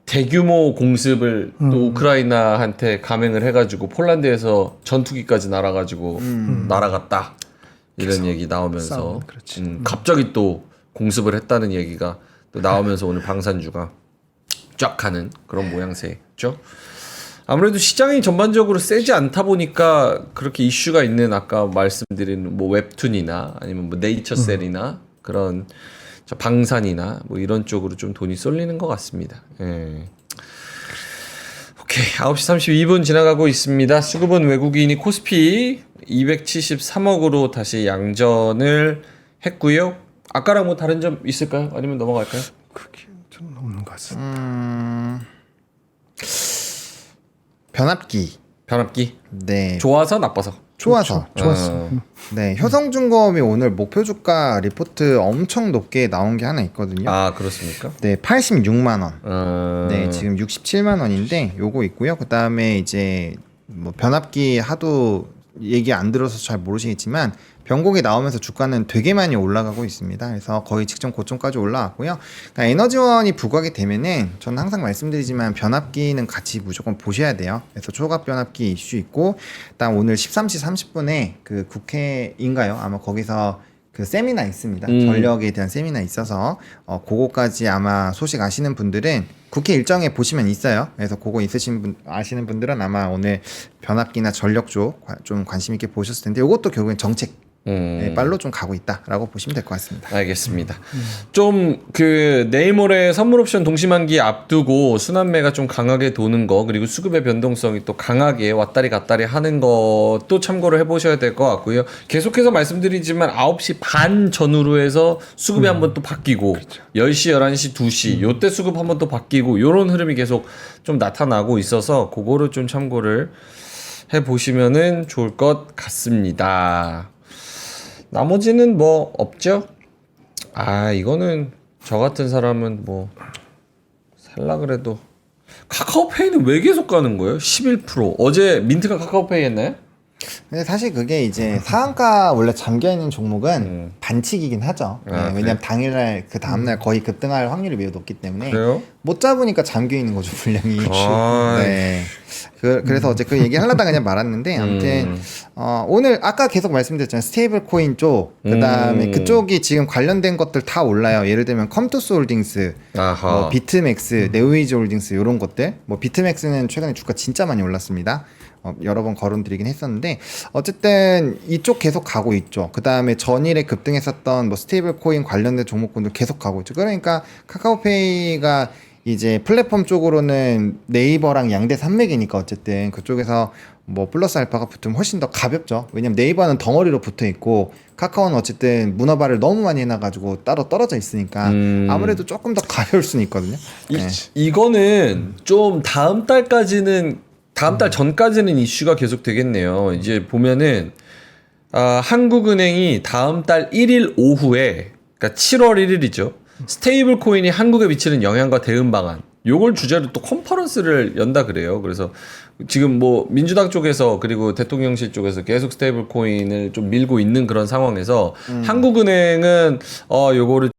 대규모 공습을 또 우크라이나한테 감행을 해가지고 폴란드에서 전투기까지 날아가지고 날아갔다 이런 얘기 나오면서 갑자기 또 공습을 했다는 얘기가 또 나오면서 오늘 방산주가 쫙 하는 그런 모양새죠. 아무래도 시장이 전반적으로 세지 않다 보니까 그렇게 이슈가 있는 아까 말씀드린 뭐 웹툰이나 아니면 뭐 네이처셀이나 그런 방산이나 뭐 이런 쪽으로 좀 돈이 쏠리는 것 같습니다. 예. 오케이. 9시 32분 지나가고 있습니다. 수급은 외국인이 코스피 273억으로 다시 양전을 했고요. 아까랑 뭐 다른 점 있을까요? 아니면 넘어갈까요? 그게 좀 없는 것 같습니다. 변압기. 네. 좋아서 나빠서? 좋아서. 좋았어. 네, 효성중공업이 오늘 목표 주가 리포트 엄청 높게 나온 게 하나 있거든요. 아, 그렇습니까? 네, 86만 원. 네, 지금 67만 원인데 요거 있고요. 그다음에 이제 뭐 변압기 하도 얘기 안 들어서 잘 모르시겠지만 변곡이 나오면서 주가는 되게 많이 올라가고 있습니다. 그래서 거의 직전 고점까지 올라왔고요. 그러니까 에너지원이 부각이 되면은 저는 항상 말씀드리지만 변압기는 같이 무조건 보셔야 돼요. 그래서 초각 변압기 이슈 있고, 일단 오늘 13시 30분에 그 국회인가요? 아마 거기서 그 세미나 있습니다. 전력에 대한 세미나 있어서 그거까지 아마 소식 아시는 분들은 국회 일정에 보시면 있어요. 그래서 그거 있으신 분 아시는 분들은 아마 오늘 변압기나 전력 쪽 좀 관심 있게 보셨을 텐데 이것도 결국엔 정책 빨로 좀 가고 있다라고 보시면 될 것 같습니다. 알겠습니다. 좀 그 내일 모레 선물 옵션 동시만기 앞두고 순환매가 좀 강하게 도는 거 그리고 수급의 변동성이 또 강하게 왔다리 갔다리 하는 것도 참고를 해보셔야 될 것 같고요. 계속해서 말씀드리지만 9시 반 전후로 해서 수급이 한번 또 바뀌고 그렇죠. 10시, 11시, 2시 요때 수급 한번 또 바뀌고 요런 흐름이 계속 좀 나타나고 있어서 그거를 좀 참고를 해보시면은 좋을 것 같습니다. 나머지는 뭐 없죠? 아 이거는 저 같은 사람은 뭐 살라 그래도 카카오페이는 왜 계속 가는 거예요? 11% 어제 민트가 카카오페이 했나요? 근데 사실 그게 이제 상한가 원래 잠겨 있는 종목은 반칙이긴 하죠. 아, 왜냐면 당일날 그 다음날 거의 급등할 확률이 매우 높기 때문에 그래요? 못 잡으니까 잠겨 있는 거죠 분량이. 아, 네. 그래서 어제 그 얘기 하려다 그냥 말았는데 아무튼 오늘 아까 계속 말씀드렸잖아요. 스테이블 코인 쪽 그다음에 그쪽이 지금 관련된 것들 다 올라요. 예를 들면 컴투스 홀딩스, 뭐 비트맥스, 네오이즈 홀딩스 이런 것들. 뭐 비트맥스는 최근에 주가 진짜 많이 올랐습니다. 여러 번 거론드리긴 했었는데 어쨌든 이쪽 계속 가고 있죠. 그 다음에 전일에 급등했었던 뭐 스테이블 코인 관련된 종목군들 계속 가고 있죠. 그러니까 카카오페이가 이제 플랫폼 쪽으로는 네이버랑 양대 산맥이니까 어쨌든 그쪽에서 뭐 플러스 알파가 붙으면 훨씬 더 가볍죠. 왜냐면 네이버는 덩어리로 붙어 있고 카카오는 어쨌든 문어발을 너무 많이 해놔가지고 따로 떨어져 있으니까 아무래도 조금 더 가벼울 수는 있거든요. 네. 이거는 좀 다음 달 전까지는 이슈가 계속 되겠네요. 이제 보면은 한국은행이 다음 달 1일 오후에 그러니까 7월 1일이죠. 스테이블 코인이 한국에 미치는 영향과 대응 방안 요걸 주제로 또 컨퍼런스를 연다 그래요. 그래서 지금 뭐 민주당 쪽에서 그리고 대통령실 쪽에서 계속 스테이블 코인을 좀 밀고 있는 그런 상황에서 한국은행은 요거를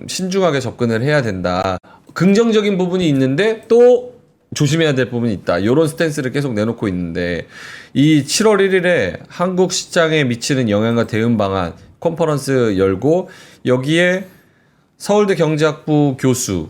신중하게 접근을 해야 된다. 긍정적인 부분이 있는데 또 조심해야 될 부분이 있다. 이런 스탠스를 계속 내놓고 있는데 이 7월 1일에 한국 시장에 미치는 영향과 대응 방안 컨퍼런스 열고 여기에 서울대 경제학부 교수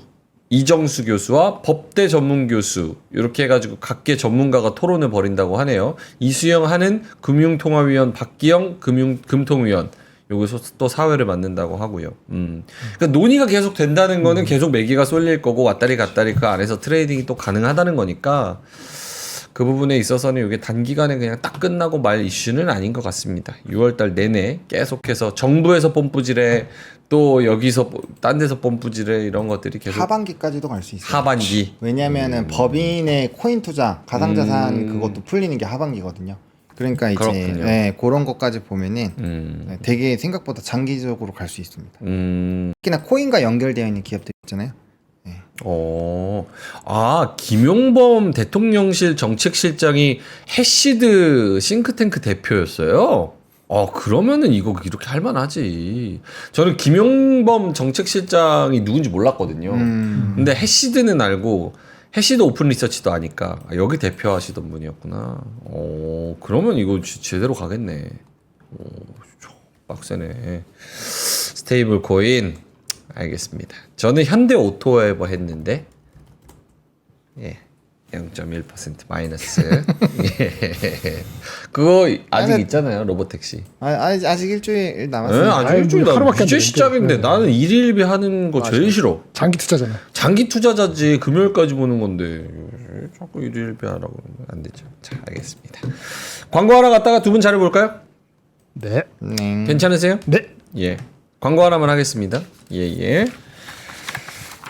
이정수 교수와 법대 전문 교수 이렇게 해가지고 각계 전문가가 토론을 벌인다고 하네요. 이수영 하는 금융통화위원 박기영 금통위원 여기서 또 사회를 맡는다고 하고요. 그러니까 논의가 계속 된다는 거는 계속 매기가 쏠릴 거고 왔다리 갔다리 그 안에서 트레이딩이 또 가능하다는 거니까 그 부분에 있어서는 이게 단기간에 그냥 딱 끝나고 말 이슈는 아닌 것 같습니다. 6월달 내내 계속해서 정부에서 뽐뿌질해 또 여기서 딴 데서 뽐뿌질해 이런 것들이 계속 하반기까지도 갈 수 있어요. 하반기. 왜냐하면은 법인의 코인 투자, 가상자산 그것도 풀리는 게 하반기거든요. 그러니까 이제 그렇군요. 네, 그런 것까지 보면은 네, 되게 생각보다 장기적으로 갈 수 있습니다. 특히나 코인과 연결되어 있는 기업들 있잖아요. 김용범 대통령실 정책실장이 해시드 싱크탱크 대표였어요. 그러면은 이거 이렇게 할만하지. 저는 김용범 정책실장이 누군지 몰랐거든요. 근데 해시드는 알고 해시드 오픈 리서치도 아니까 여기 대표하시던 분이었구나. 그러면 이거 제대로 가겠네. 빡세네. 스테이블 코인 알겠습니다. 저는 현대 오토에버 했는데 0.1% 마이너스. 그거 아직 있잖아요 로보택시. 아직 일주일 남았어요. 아직 일주일 하루밖에 안 이제 됐는데. 시작인데 나는 일일비 하는 거 제일 싫어. 장기 투자잖아. 장기 투자자지 금요일까지 보는 건데 자꾸 일일비 하라고 그러면 안 되죠. 자 알겠습니다. 광고 하나 갔다가 두 분 자료 볼까요? 네. 괜찮으세요? 네. 예. 광고 하나만 하겠습니다. 예.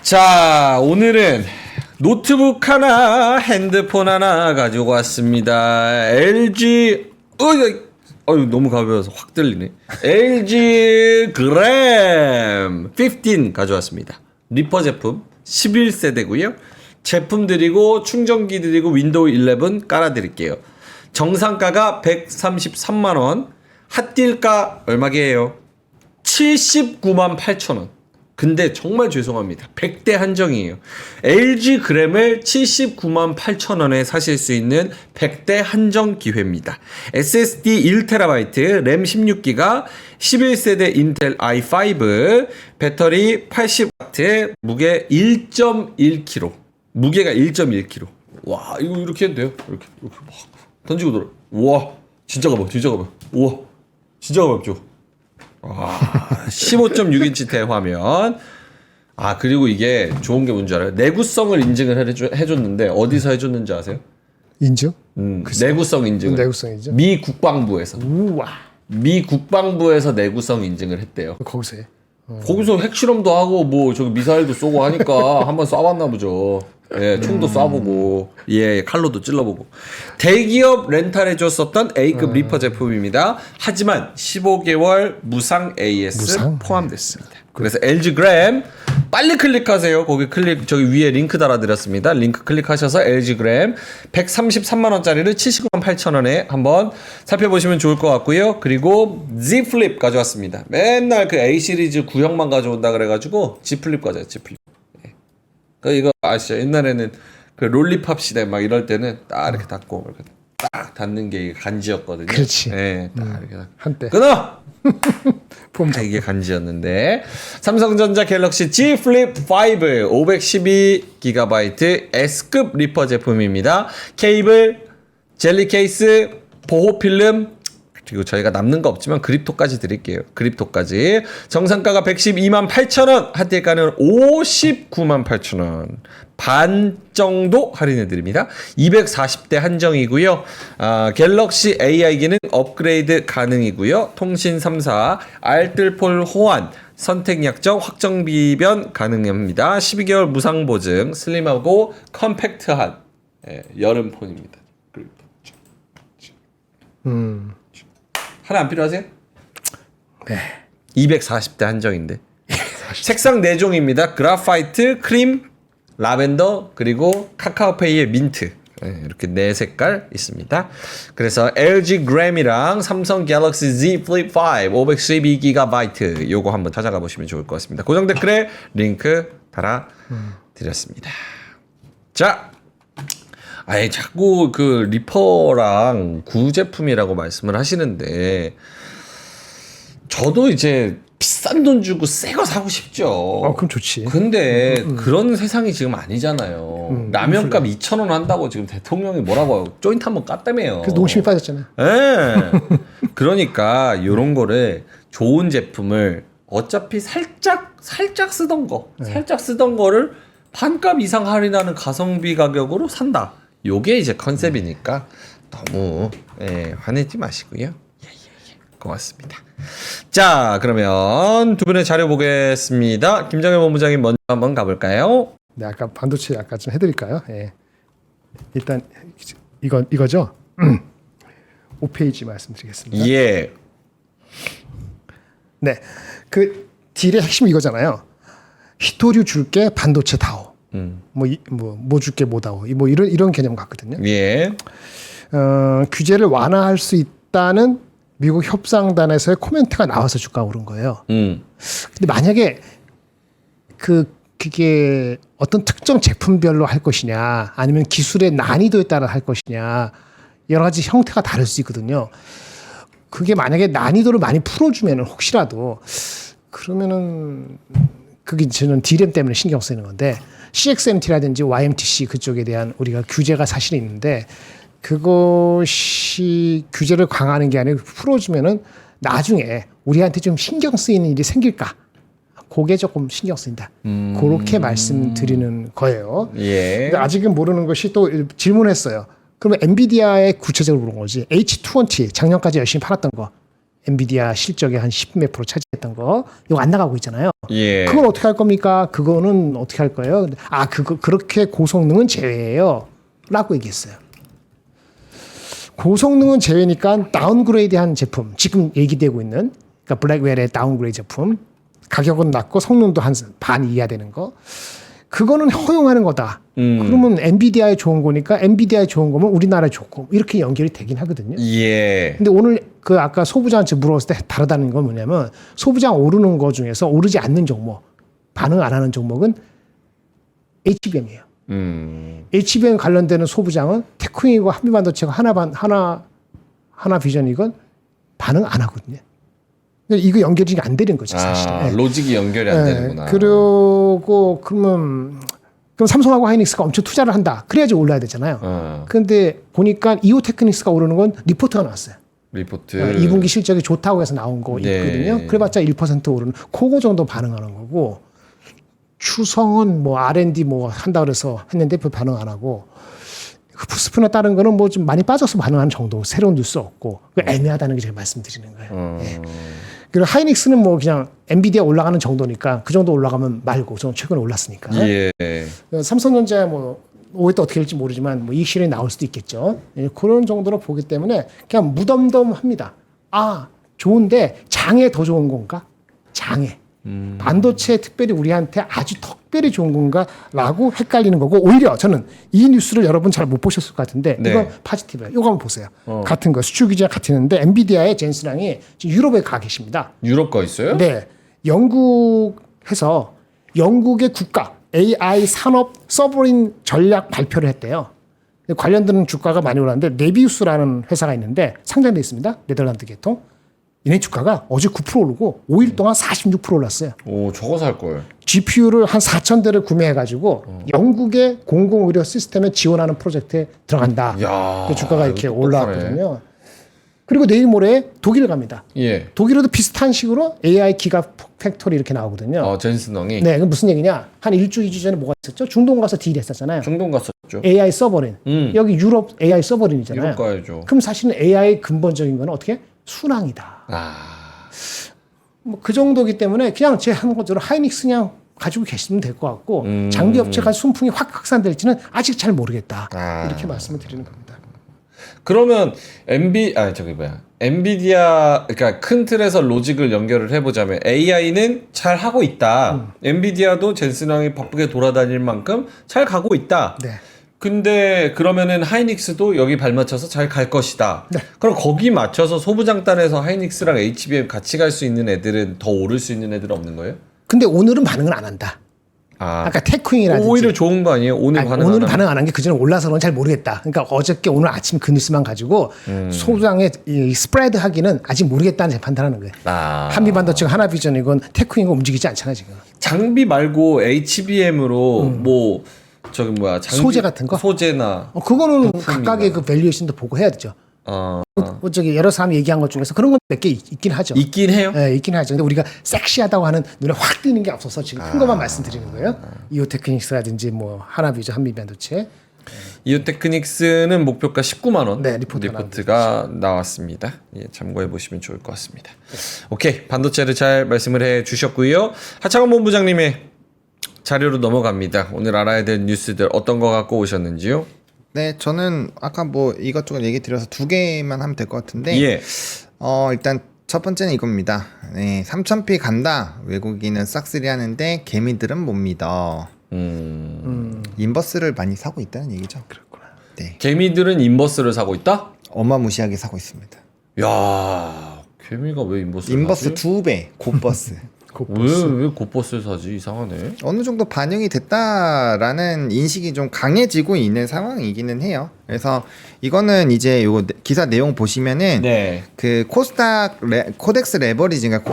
자, 오늘은 노트북 하나, 핸드폰 하나 가지고 왔습니다. LG, 너무 가벼워서 확 들리네. LG 그램 15 가져왔습니다. 리퍼 제품 11세대고요. 제품 드리고 충전기 드리고 윈도우 11 깔아드릴게요. 정상가가 133만원, 핫딜가 얼마게요? 79만 8천원. 근데 정말 죄송합니다. 100대 한정이에요. LG 그램을 79만 8천원에 사실 수 있는 100대 한정 기회입니다. SSD 1TB, 램 16기가, 11세대 인텔 i5, 배터리 80W, 무게 1.1kg. 무게가 1.1kg. 와, 이거 이렇게 해도 돼요. 이렇게 막 던지고 돌아. 우와, 진짜 가벼워, 진짜 가벼워. 우와, 진짜 가볍죠. 15.6인치 대화면. 그리고 이게 좋은 게 뭔지 알아요? 내구성을 인증을 해줬는데 어디서 해줬는지 아세요? 인증? 내구성 인증. 내구성이죠. 미 국방부에서. 우와. 미 국방부에서 내구성 인증을 했대요. 거기서 해. 거기서 핵실험도 하고 뭐 저기 미사일도 쏘고 하니까 한번 쏴봤나 보죠. 예, 총도 쏴보고, 칼로도 찔러보고. 대기업 렌탈해 줬었던 A급 리퍼 제품입니다. 하지만 15개월 무상 AS 포함됐습니다. 그래서 LG 그램 빨리 클릭하세요. 거기 저기 위에 링크 달아드렸습니다. 링크 클릭하셔서 LG 그램 133만원짜리를 79만 8천원에 한번 살펴보시면 좋을 것 같고요. 그리고 Z 플립 가져왔습니다. 맨날 그 A 시리즈 구형만 가져온다 그래가지고 Z 플립 가져요. Z 플립. 이거 아시죠? 옛날에는 그 롤리팝 시대 막 이럴 때는 딱 이렇게 닫고 이렇게 딱 닫는 게 간지였거든요. 그렇지. 네, 딱 이렇게 한때. 끊어. 폼 이게 간지였는데 삼성전자 갤럭시 Z 플립 5 512GB S급 리퍼 제품입니다. 케이블, 젤리 케이스, 보호 필름. 그리고 저희가 남는 거 없지만 그립토까지 드릴게요. 그립토까지. 정상가가 112만 8천원, 핫딜가는 59만 8천원. 반 정도 할인해 드립니다. 240대 한정이고요. 갤럭시 AI 기능 업그레이드 가능이고요. 통신 3사, 알뜰폴 호환, 선택 약정, 확정 비변 가능합니다. 12개월 무상 보증, 슬림하고 컴팩트한 여름 폰입니다. 하나 안 필요하세요? 네. 240대 한정인데. 색상 4종입니다. 그라파이트, 크림, 라벤더, 그리고 카카오페이의 민트. 네, 이렇게 네 색깔 있습니다. 그래서 LG Gram이랑 삼성 갤럭시 Z Flip 5 512GB 요거 한번 찾아가 보시면 좋을 것 같습니다. 고정 댓글에 링크 달아 드렸습니다. 자, 아예 자꾸 그 리퍼랑 구제품이라고 말씀을 하시는데 저도 이제 비싼 돈 주고 새 거 사고 싶죠. 그럼 좋지. 근데 그런 세상이 지금 아니잖아요. 라면값 2,000원 한다고 지금 대통령이 뭐라고 조인트 한번 깠다며요. 그래서 농심이 빠졌잖아요. 예. 그러니까 이런 거를 좋은 제품을 어차피 살짝 쓰던 거, 살짝 쓰던 거를 반값 이상 할인하는 가성비 가격으로 산다. 요게 이제 컨셉이니까 너무 화내지 마시고요. 고맙습니다. 자, 그러면 두 분의 자료 보겠습니다. 김정현 본부장님 먼저 한번 가볼까요? 네, 아까 반도체 아까 좀 해드릴까요? 예. 일단 이거죠. 5페이지 말씀드리겠습니다. 예. 네, 그 딜의 핵심이 이거잖아요. 히토류 줄게 반도체 다오. 뭐 줄게 뭐 다오. 뭐 이런 개념 같거든요. 예. 규제를 완화할 수 있다는 미국 협상단에서의 코멘트가 나와서 주가가 오른 거예요. 근데 만약에 그게 어떤 특정 제품별로 할 것이냐, 아니면 기술의 난이도에 따라 할 것이냐, 여러 가지 형태가 다를 수 있거든요. 그게 만약에 난이도를 많이 풀어주면은 혹시라도 그러면은 그게 저는 D램 때문에 신경 쓰이는 건데 CXMT라든지 YMTC 그쪽에 대한 우리가 규제가 사실 있는데 그것이 규제를 강화하는 게 아니고 풀어주면은 나중에 우리한테 좀 신경 쓰이는 일이 생길까? 그게 조금 신경 쓰인다. 그렇게 말씀드리는 거예요. 예. 근데 아직은 모르는 것이 또 질문했어요. 그러면 엔비디아의 구체적으로 그런 거지. H220 작년까지 열심히 팔았던 거. 엔비디아 실적의 한 10 몇 프로 차지했던 거. 이거 안 나가고 있잖아요. 예. 그건 어떻게 할 겁니까? 그거는 어떻게 할 거예요? 그렇게 고성능은 제외예요. 라고 얘기했어요. 고성능은 제외니까 다운그레이드한 제품, 지금 얘기되고 있는 그러니까 블랙웰의 다운그레이드 제품, 가격은 낮고 성능도 한 반 이하 되는 거, 그거는 허용하는 거다. 그러면 엔비디아에 좋은 거니까 엔비디아에 좋은 거면 우리나라에 좋고 이렇게 연결이 되긴 하거든요. 예. 근데 오늘 그 아까 소부장한테 물어봤을 때 다르다는 건 뭐냐면 소부장 오르는 거 중에서 오르지 않는 종목, 반응 안 하는 종목은 HBM이에요. HBM 관련되는 소부장은 테크닉과 한미반도체가 하나 비전 이건 반응 안 하거든요. 이거 연결이 안 되는 거죠, 사실은. 로직이 연결이 안 되는구나. 그리고 그럼 삼성하고 하이닉스가 엄청 투자를 한다. 그래야지 올라야 되잖아요. 그런데 보니까 이오테크닉스가 오르는 건 리포트가 나왔어요. 리포트. 2분기 실적이 좋다고 해서 나온 거 있거든요. 네. 그래봤자 1% 오르는 그거 정도 반응하는 거고, 추성은 뭐 R&D 뭐 한다 그래서 했는데 별 반응 안 하고, 스프나 다른 거는 뭐 좀 많이 빠져서 반응하는 정도. 새로운 뉴스 없고 애매하다는 게 제가 말씀드리는 거예요. 예. 그리고 하이닉스는 뭐 그냥 엔비디아 올라가는 정도니까 그 정도 올라가면 말고 저는 최근에 올랐으니까. 예. 삼성전자 뭐 올해 또 어떻게 될지 모르지만 뭐 이익 실현이 나올 수도 있겠죠. 예, 그런 정도로 보기 때문에 그냥 무덤덤합니다. 아, 좋은데 장에 더 좋은 건가? 장에. 반도체 특별히 우리한테 아주 특별히 좋은 건가라고 헷갈리는 거고, 오히려 저는 이 뉴스를 여러분 잘 못 보셨을 것 같은데 네. 이거 파지티브예요. 이거 한번 보세요. 같은 거 수출 규제가 같았는데 엔비디아의 젠스랑이 지금 유럽에 가 계십니다. 유럽 거 있어요? 네, 영국에서 영국의 국가 AI 산업 서버린 전략 발표를 했대요. 관련된 주가가 많이 올랐는데 네비우스라는 회사가 있는데 상장돼 있습니다. 네덜란드 계통. 얘네 주가가 어제 9% 오르고 5일 동안 46% 올랐어요. 오, 저거 살 걸. GPU를 한 4,000대를 구매해가지고 영국의 공공의료 시스템에 지원하는 프로젝트에 들어간다. 야, 그 주가가 이렇게 이거 올라왔거든요. 그리고 내일 모레 독일 갑니다. 예. 독일에도 비슷한 식으로 AI 기가 팩토리 이렇게 나오거든요. 젠슨엉이. 네, 그 무슨 얘기냐? 한 1주, 2주 전에 뭐가 있었죠? 중동 가서 딜 했었잖아요. 중동 갔었죠. AI 서버린. 여기 유럽 AI 서버린이잖아요. 유럽 가야죠. 그럼 사실은 AI 근본적인 거는 어떻게? 순항이다. 뭐 그 정도기 때문에 그냥 제 하는 것대로 하이닉스 그냥 가지고 계시면 될 것 같고 장비 업체가 순풍이 확 확산될지는 아직 잘 모르겠다. 이렇게 말씀을 드리는 겁니다. 그러면 엔비디아, 그러니까 큰 틀에서 로직을 연결을 해보자면 AI는 잘 하고 있다. 엔비디아도 젠슨왕이 바쁘게 돌아다닐 만큼 잘 가고 있다. 네. 근데 그러면은 하이닉스도 여기 발맞춰서 잘 갈 것이다. 그럼 거기 맞춰서 소부장단에서 하이닉스랑 HBM 같이 갈 수 있는 애들은 더 오를 수 있는 애들은 없는 거예요? 근데 오늘은 반응을 안 한다. 아, 아까 테크윙이라든지 오히려 좋은 거 아니에요? 오늘 아니, 반응 오늘은 안 반응 안 한 게 그전에 올라서는 잘 모르겠다. 그러니까 어저께 오늘 아침 그 뉴스만 가지고 소부장의 이 스프레드 하기는 아직 모르겠다는 판단하는 거예요. 아. 한미반도체가 하나비전이건 테크윙은 움직이지 않잖아 지금. 장비 말고 HBM으로 뭐 저기 뭐야 장비, 소재 같은 거? 소재나 그거는 부품인가? 각각의 그 밸류에이션도 보고 해야 되죠. 어, 뭐 저기 여러 사람이 얘기한 것 중에서 그런 건 몇 개 있긴 하죠. 있긴 해요. 예, 있긴 하죠. 근데 우리가 섹시하다고 하는 눈에 확 띄는 게 없어서 지금 큰 것만 말씀드리는 거예요. 이오테크닉스라든지 뭐 하나비전, 한미반도체. 이오테크닉스는 목표가 19만 원 네, 리포트가 리포트가 나왔습니다. 예, 참고해 보시면 좋을 것 같습니다. 오케이, 반도체를 잘 말씀을 해 주셨고요. 하창원 본부장님의 자료로 넘어갑니다. 오늘 알아야 될 뉴스들 어떤 거 갖고 오셨는지요? 네, 저는 아까 뭐 이것저것 얘기 드려서 두 개만 하면 될 것 같은데 예. 일단 첫 번째는 이겁니다. 네, 3000P 간다. 외국인은 싹쓸이 하는데 개미들은 못 믿어. 인버스를 많이 사고 있다는 얘기죠. 그렇구나. 네, 개미들은 인버스를 사고 있다? 어마무시하게 사고 있습니다. 야, 개미가 왜 인버스를 인버스 사지? 2배, 곧버스. 왜 곧버스를 사지? 이상하네. 어느 정도 반영이 됐다라는 인식이 좀 강해지고 있는 상황이기는 해요. 그래서 이거는 이제 요거 기사 내용 보시면은 네. 그 코덱스 레버리지가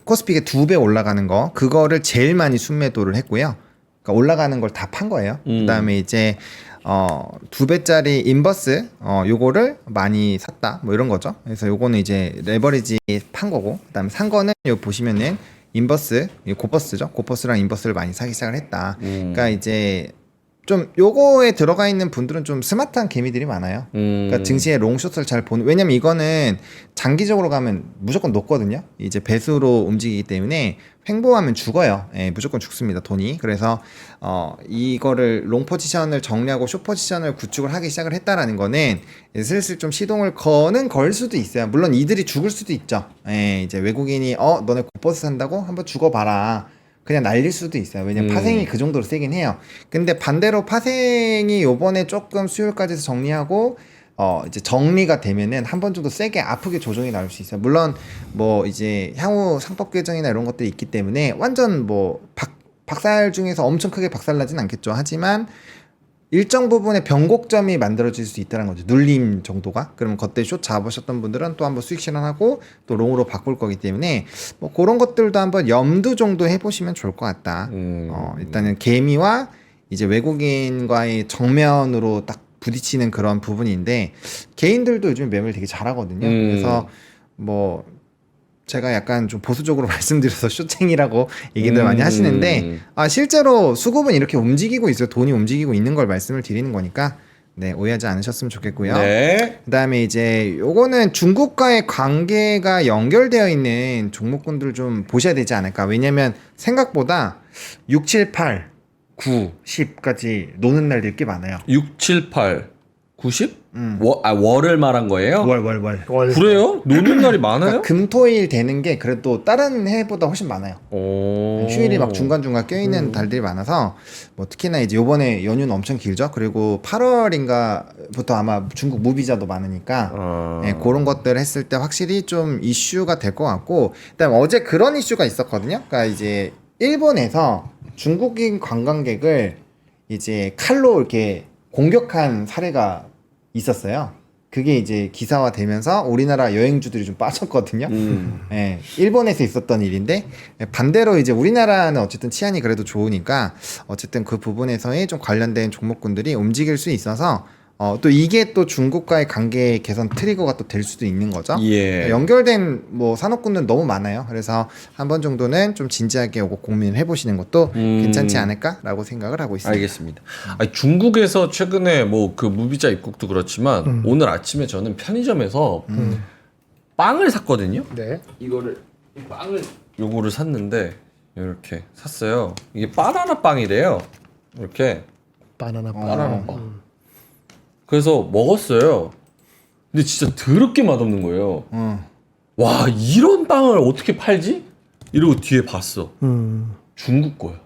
코스픽의 2배 올라가는 거 그거를 제일 많이 순매도를 했고요. 그러니까 올라가는 걸 다 판 거예요. 그다음에 이제 2배짜리 인버스 요거를 많이 샀다 뭐 이런 거죠. 그래서 요거는 이제 레버리지 판 거고 그다음에 산 거는 요 보시면은 인버스 곧버스죠. 곧버스랑 인버스를 많이 사기 시작을 했다. 그러니까 이제 좀 요거에 들어가 있는 분들은 좀 스마트한 개미들이 많아요. 그러니까 증시의 롱숏을 잘 보는, 왜냐면 이거는 장기적으로 가면 무조건 높거든요. 이제 배수로 움직이기 때문에 횡보하면 죽어요. 예, 무조건 죽습니다, 돈이. 그래서 이거를 롱 포지션을 정리하고 숏 포지션을 구축을 하기 시작을 했다라는 거는 슬슬 좀 시동을 걸 수도 있어요. 물론 이들이 죽을 수도 있죠. 예, 이제 외국인이 너네 곧버스 산다고 한번 죽어봐라. 그냥 날릴 수도 있어요. 왜냐면 파생이 그 정도로 세긴 해요. 근데 반대로 파생이 요번에 조금 수요일까지 해서 정리하고 이제 정리가 되면은 한 번 정도 세게 아프게 조정이 나올 수 있어요. 물론 뭐 이제 향후 상법 개정이나 이런 것들이 있기 때문에 완전 뭐 박살 중에서 엄청 크게 박살나진 않겠죠. 하지만 일정 부분의 변곡점이 만들어질 수 있다는 거죠. 눌림 정도가. 그러면 그때 숏 잡으셨던 분들은 또 한번 수익 실현하고 또 롱으로 바꿀 거기 때문에 뭐 그런 것들도 한번 염두 정도 해보시면 좋을 것 같다. 일단은 개미와 이제 외국인과의 정면으로 딱 부딪히는 그런 부분인데 개인들도 요즘 매매를 되게 잘하거든요. 그래서 뭐 제가 약간 좀 보수적으로 말씀드려서 쇼챙이라고 얘기들 많이 하시는데 실제로 수급은 이렇게 움직이고 있어요. 돈이 움직이고 있는 걸 말씀을 드리는 거니까 네, 오해하지 않으셨으면 좋겠고요. 네. 그다음에 이제 요거는 중국과의 관계가 연결되어 있는 종목군들을 좀 보셔야 되지 않을까. 왜냐면 생각보다 6, 7, 8, 9, 10까지 노는 날들이 꽤 많아요. 6, 7, 8, 90? 월을 말한 거예요? 월. 그래요? 노는 날이 많아요? 그러니까 금토일 되는 게 그래도 다른 해보다 훨씬 많아요. 오. 휴일이 막 중간중간 껴있는 달들이 많아서 뭐 특히나 이제 요번에 연휴는 엄청 길죠. 그리고 8월인가부터 아마 중국 무비자도 많으니까 네, 그런 것들 했을 때 확실히 좀 이슈가 될 것 같고, 그다음에 어제 그런 이슈가 있었거든요. 그러니까 이제 일본에서 중국인 관광객을 이제 칼로 이렇게 공격한 사례가 있었어요. 그게 이제 기사화되면서 우리나라 여행주들이 좀 빠졌거든요. 예, 일본에서 있었던 일인데 반대로 이제 우리나라는 어쨌든 치안이 그래도 좋으니까 어쨌든 그 부분에서의 좀 관련된 종목군들이 움직일 수 있어서 또 이게 또 중국과의 관계 개선 트리거가 또 될 수도 있는 거죠. 예. 연결된 뭐 산업군은 너무 많아요. 그래서 한 번 정도는 좀 진지하게 오고 고민을 해보시는 것도 괜찮지 않을까라고 생각을 하고 있습니다. 알겠습니다. 아니, 중국에서 최근에 뭐 그 무비자 입국도 그렇지만 오늘 아침에 저는 편의점에서 빵을 샀거든요. 네. 이 빵을 요거를 샀는데 이렇게 샀어요. 이게 바나나 빵이래요. 이렇게 바나나 바나나 빵. 그래서 먹었어요. 근데 진짜 더럽게 맛없는 거예요. 와, 이런 빵을 어떻게 팔지? 이러고 뒤에 봤어. 중국 거야.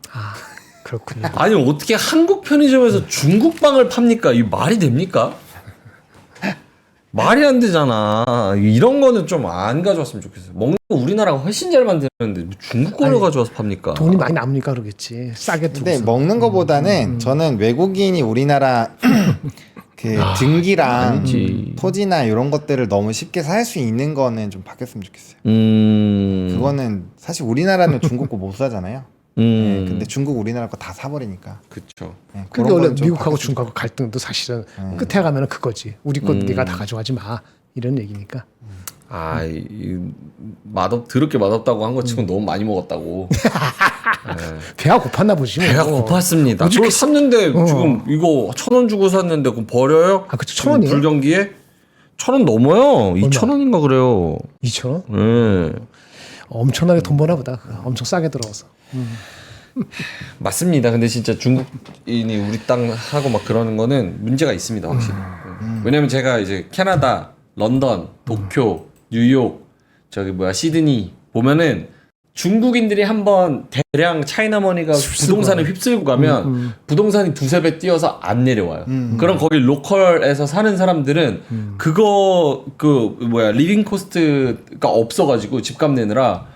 그렇군요. 아니 어떻게 한국 편의점에서 중국 빵을 팝니까? 이 말이 됩니까? 말이 안 되잖아. 이런 거는 좀 안 가져왔으면 좋겠어요. 먹는 거 우리나라가 훨씬 잘 만드는데 중국 거를 가져와서 팝니까? 돈이 많이 남으니까 그러겠지. 싸게 근데 들어서. 먹는 거보다는 저는 외국인이 우리나라 그 등기랑 아니지. 토지나 이런 것들을 너무 쉽게 살 수 있는 거는 좀 바뀌었으면 좋겠어요. 그거는 사실 우리나라는 중국 거 못 사잖아요. 네, 근데 중국 우리나라 거 다 사버리니까. 그쵸. 네, 근데 그런 원래 거는 좀 미국하고 바뀌었으면 중국하고 갈등도 사실은 끝에 가면은 그거지. 우리 거 네가 다 가져가지 마. 이런 얘기니까. 아, 더럽게 맛없다고 한 거 치고 너무 많이 먹었다고. 배가 고팠나 보지. 뭐. 배가 고팠습니다. 어저께 그걸 샀는데 지금 이거 1,000원 주고 샀는데 그럼 버려요? 아, 그쵸. 1,000원이에요? 불경기에 1,000원 넘어요. 2,000원인가 그래요. 2,000원? 네. 엄청나게 돈 버나 보다. 엄청 싸게 들어와서. 맞습니다. 근데 진짜 중국인이 우리 땅 하고 막 그러는 거는 문제가 있습니다, 확실히. 왜냐면 제가 이제 캐나다, 런던, 도쿄, 뉴욕, 시드니 보면은 중국인들이 한번 대량 차이나머니가 부동산을 휩쓸고 가면 부동산이 두세 배 뛰어서 안 내려와요. 그럼 거기 로컬에서 사는 사람들은 그거 리빙 코스트가 없어가지고 집값 내느라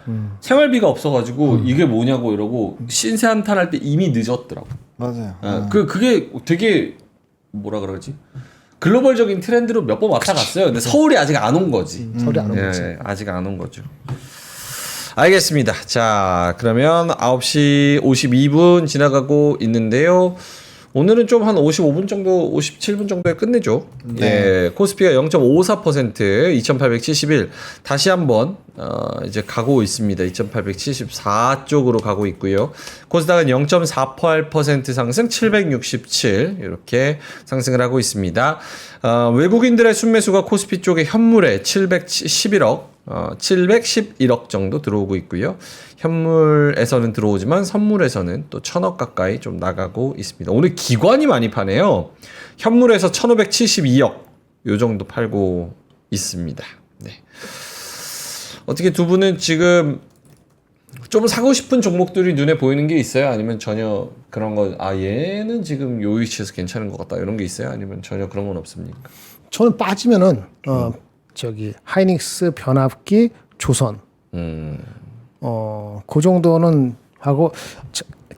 생활비가 없어가지고 이게 뭐냐고 이러고 신세 한탄할 때 이미 늦었더라고. 맞아요. 그게 되게 뭐라 그러지? 글로벌적인 트렌드로 몇 번 왔다 갔어요. 근데 서울이 아직 안 온 거지. 서울이 안 온 거지. 아직 안 온 거죠. 알겠습니다. 자, 그러면 9시 52분 지나가고 있는데요. 오늘은 좀 한 55분 정도, 57분 정도에 끝내죠. 네. 예, 코스피가 0.54%, 2,871. 다시 한번 이제 가고 있습니다. 2,874 쪽으로 가고 있고요. 코스닥은 0.48% 상승, 767 이렇게 상승을 하고 있습니다. 외국인들의 순매수가 코스피 쪽에 현물에 711억. 711억 정도 들어오고 있고요. 현물에서는 들어오지만 선물에서는 또 1,000억 가까이 좀 나가고 있습니다. 오늘 기관이 많이 파네요. 현물에서 1,572억 요 정도 팔고 있습니다. 네. 어떻게 두 분은 지금 좀 사고 싶은 종목들이 눈에 보이는 게 있어요? 아니면 전혀 그런 거, 얘는 지금 요 위치에서 괜찮은 것 같다 이런 게 있어요? 아니면 전혀 그런 건 없습니까? 저는 빠지면은 하이닉스, 변압기, 조선. 그 정도는 하고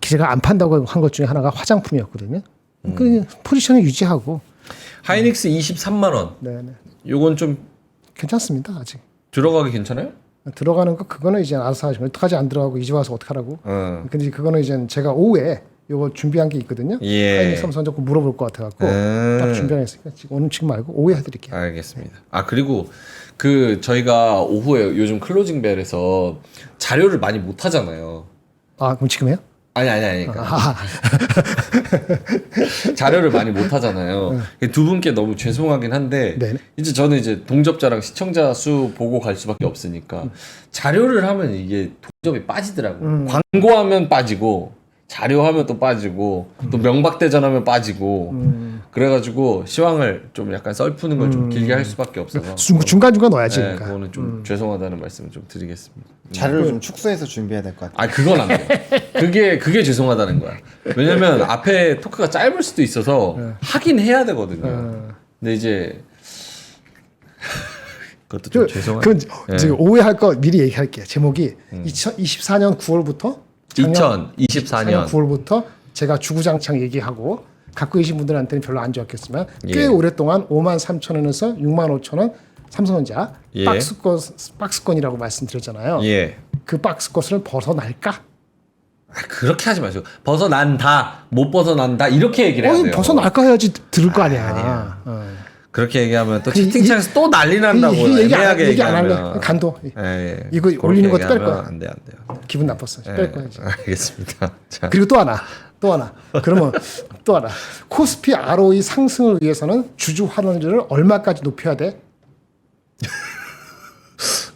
제가 안 판다고 한 것 중에 하나가 화장품이었거든요. 그 포지션을 유지하고. 하이닉스 23만 원. 네네. 요건 좀 괜찮습니다 아직. 들어가기 괜찮아요? 들어가는 거 그거는 이제 알아서 하시면 어떡하지 안 들어가고 이제 와서 어떡하라고. 근데 그거는 이제 제가 오후에 요거 준비한 게 있거든요. 예. 하이닉스 한번 자꾸 물어볼 것 같아갖고 딱 준비했으니까 오늘 지금 말고 오후에 해드릴게요. 알겠습니다. 그리고 저희가 오후에 요즘 클로징 벨에서 자료를 많이 못 하잖아요. 그럼 지금 해요? 아니. 그러니까. 자료를 많이 못 하잖아요. 두 분께 너무 죄송하긴 한데 네네. 이제 저는 이제 동접자랑 시청자 수 보고 갈 수밖에 없으니까 자료를 하면 이게 동접이 빠지더라고요. 광고하면 빠지고 자료하면 또 빠지고 또 명박대전하면 빠지고 그래가지고 시황을 좀 약간 썰푸는 걸 좀 길게 할 수밖에 없어서 중간중간 넣어야지. 네, 그러니까. 그거는 좀 죄송하다는 말씀을 좀 드리겠습니다. 자료를 좀 축소해서 준비해야 될 것 같아요. 그건 안 돼요. 그게 죄송하다는 거야. 왜냐면 앞에 토크가 짧을 수도 있어서 하긴 해야 되거든요. 근데 이제 그것도 좀 죄송해요. 그건 지금 오해할 거 미리 얘기할게요. 제목이 2024년 9월부터 2024년 9월부터 제가 주구장창 얘기하고 갖고 계신 분들한테는 별로 안 좋았겠지만 꽤 예. 오랫동안 53,000원에서 65,000원 삼성전자 예. 박스권이라고 말씀드렸잖아요. 예. 그 박스권을 벗어날까? 그렇게 하지 마시고 벗어난다 못 벗어난다 이렇게 얘기를 해야 돼요. 벗어날까 해야지 들을 거 아니야. 아니야. 그렇게 얘기하면 또 그 채팅창에서 또 난리 난다고 얘기 안 얘기하면 할래. 간도. 예. 이거 그렇게 올리는 것도 뺄 얘기하면 거야. 안 돼요. 기분 나빴어. 뺄 거야지. 알겠습니다. 자. 그리고 또 하나. 그러면 또 하나. 코스피 ROE 상승을 위해서는 주주 환원율을 얼마까지 높여야 돼?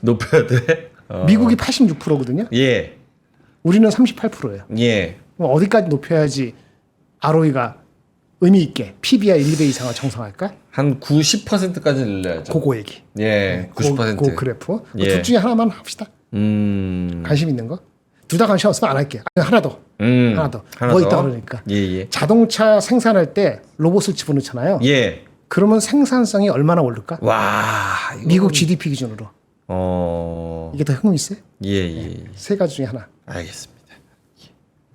높여야 돼? 미국이 86%거든요. 예. 우리는 38%예요. 예. 그럼 어디까지 높여야지 ROE가 의미 있게 PBR 1, 2배 이상을 정상할까? 한 90%까지 늘려야죠. 그거 얘기. 예. 90%. 그 그래프. 예. 둘 중에 하나만 합시다. 관심 있는 거. 둘 다 관심 없으면 안 할게. 아니, 하나 더. 하나 더. 뭐 있다 그러니까. 예. 자동차 생산할 때 로봇을 집어넣잖아요. 예. 그러면 생산성이 얼마나 오를까? 와. 이거... 미국 GDP 기준으로. 어. 이게 더 흥미 있어요? 예. 세 가지 중에 하나. 알겠습니다.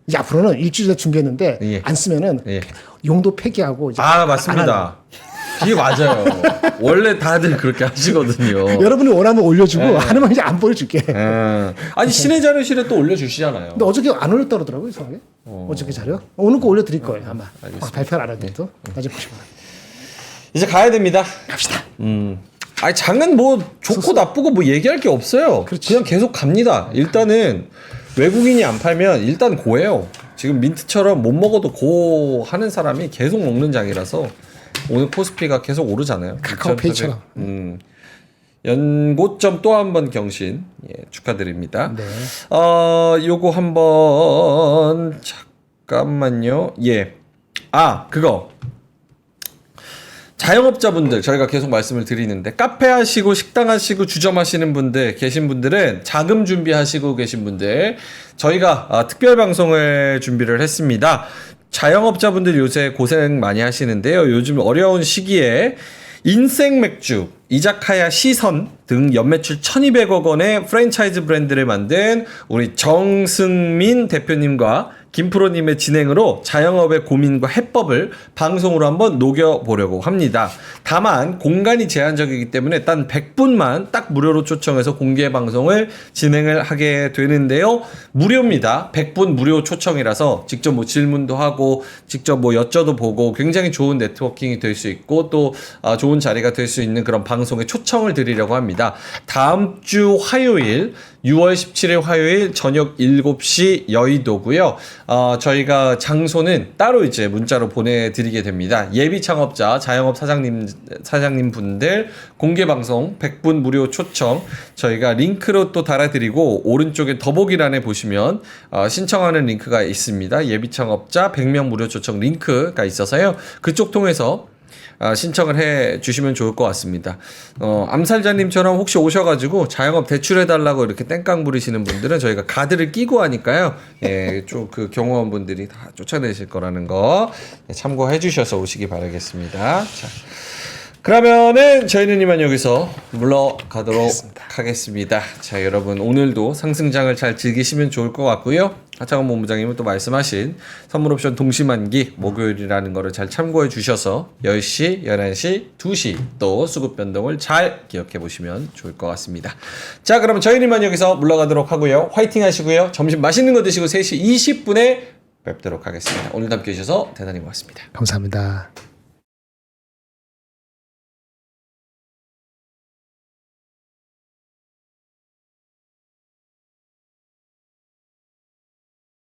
이제 앞으로는 일주일에 준비했는데 예. 안 쓰면은 예. 용도 폐기하고 이제 아, 안 맞습니다. 이게 맞아요. 원래 다들 그렇게 하시거든요. 하는. 여러분이 원하면 올려주고 하나만 이제 안 보여줄게. 아니 신의 자료실에 또 올려주시잖아요. 근데 어저께 안 올렸다 그러더라고요, 이상하게. 어저께 자료? 오늘 거 올려드릴 거예요, 아마. 발표를 안 하더라도. 나중에 보시면. 이제 가야 됩니다. 갑시다. 아니 장은 뭐 좋고 나쁘고 뭐 얘기할 게 없어요. 그냥 계속 갑니다. 일단은 외국인이 안 팔면 일단 고해요. 지금 민트처럼 못 먹어도 고 하는 사람이 계속 먹는 장이라서 오늘 코스피가 계속 오르잖아요. 카카오페이처럼. 연고점 또 한 번 경신 축하드립니다. 네. 요거 한번 잠깐만요. 예. 그거. 자영업자분들 저희가 계속 말씀을 드리는데 카페 하시고 식당 하시고 주점 하시는 분들 계신 분들은 자금 준비하시고 계신 분들 저희가 특별 방송을 준비를 했습니다. 자영업자분들 요새 고생 많이 하시는데요. 요즘 어려운 시기에 인생 맥주, 이자카야 시선 등 연매출 1200억 원의 프랜차이즈 브랜드를 만든 우리 정승민 대표님과 김프로님의 진행으로 자영업의 고민과 해법을 방송으로 한번 녹여보려고 합니다. 다만 공간이 제한적이기 때문에 단 100분만 딱 무료로 초청해서 공개 방송을 진행을 하게 되는데요. 무료입니다. 100분 무료 초청이라서 직접 뭐 질문도 하고 직접 뭐 여쭤도 보고 굉장히 좋은 네트워킹이 될 수 있고 또 좋은 자리가 될 수 있는 그런 방송에 초청을 드리려고 합니다. 다음 주 화요일 6월 17일 화요일 저녁 7시 여의도고요. 저희가 장소는 따로 이제 문자로 보내드리게 됩니다. 예비 창업자, 자영업 사장님 분들 공개 방송 100분 무료 초청 저희가 링크로 또 달아드리고 오른쪽에 더보기란에 보시면 신청하는 링크가 있습니다. 예비 창업자 100명 무료 초청 링크가 있어서요. 그쪽 통해서 신청을 해 주시면 좋을 것 같습니다. 암살자님처럼 혹시 오셔가지고 자영업 대출해달라고 이렇게 땡깡 부리시는 분들은 저희가 가드를 끼고 하니까요. 예, 좀 그 경호원분들이 다 쫓아내실 거라는 거 참고해 주셔서 오시기 바라겠습니다. 자, 그러면은 저희는 이만 여기서 물러가도록 하겠습니다. 자, 여러분 오늘도 상승장을 잘 즐기시면 좋을 것 같고요. 하창원 본부장님은 또 말씀하신 선물 옵션 동시만기 목요일이라는 거를 잘 참고해 주셔서 10시, 11시, 2시 또 수급 변동을 잘 기억해 보시면 좋을 것 같습니다. 자, 그럼 저희는 이만 여기서 물러가도록 하고요. 화이팅 하시고요. 점심 맛있는 거 드시고 3시 20분에 뵙도록 하겠습니다. 오늘도 함께 해주셔서 대단히 고맙습니다. 감사합니다.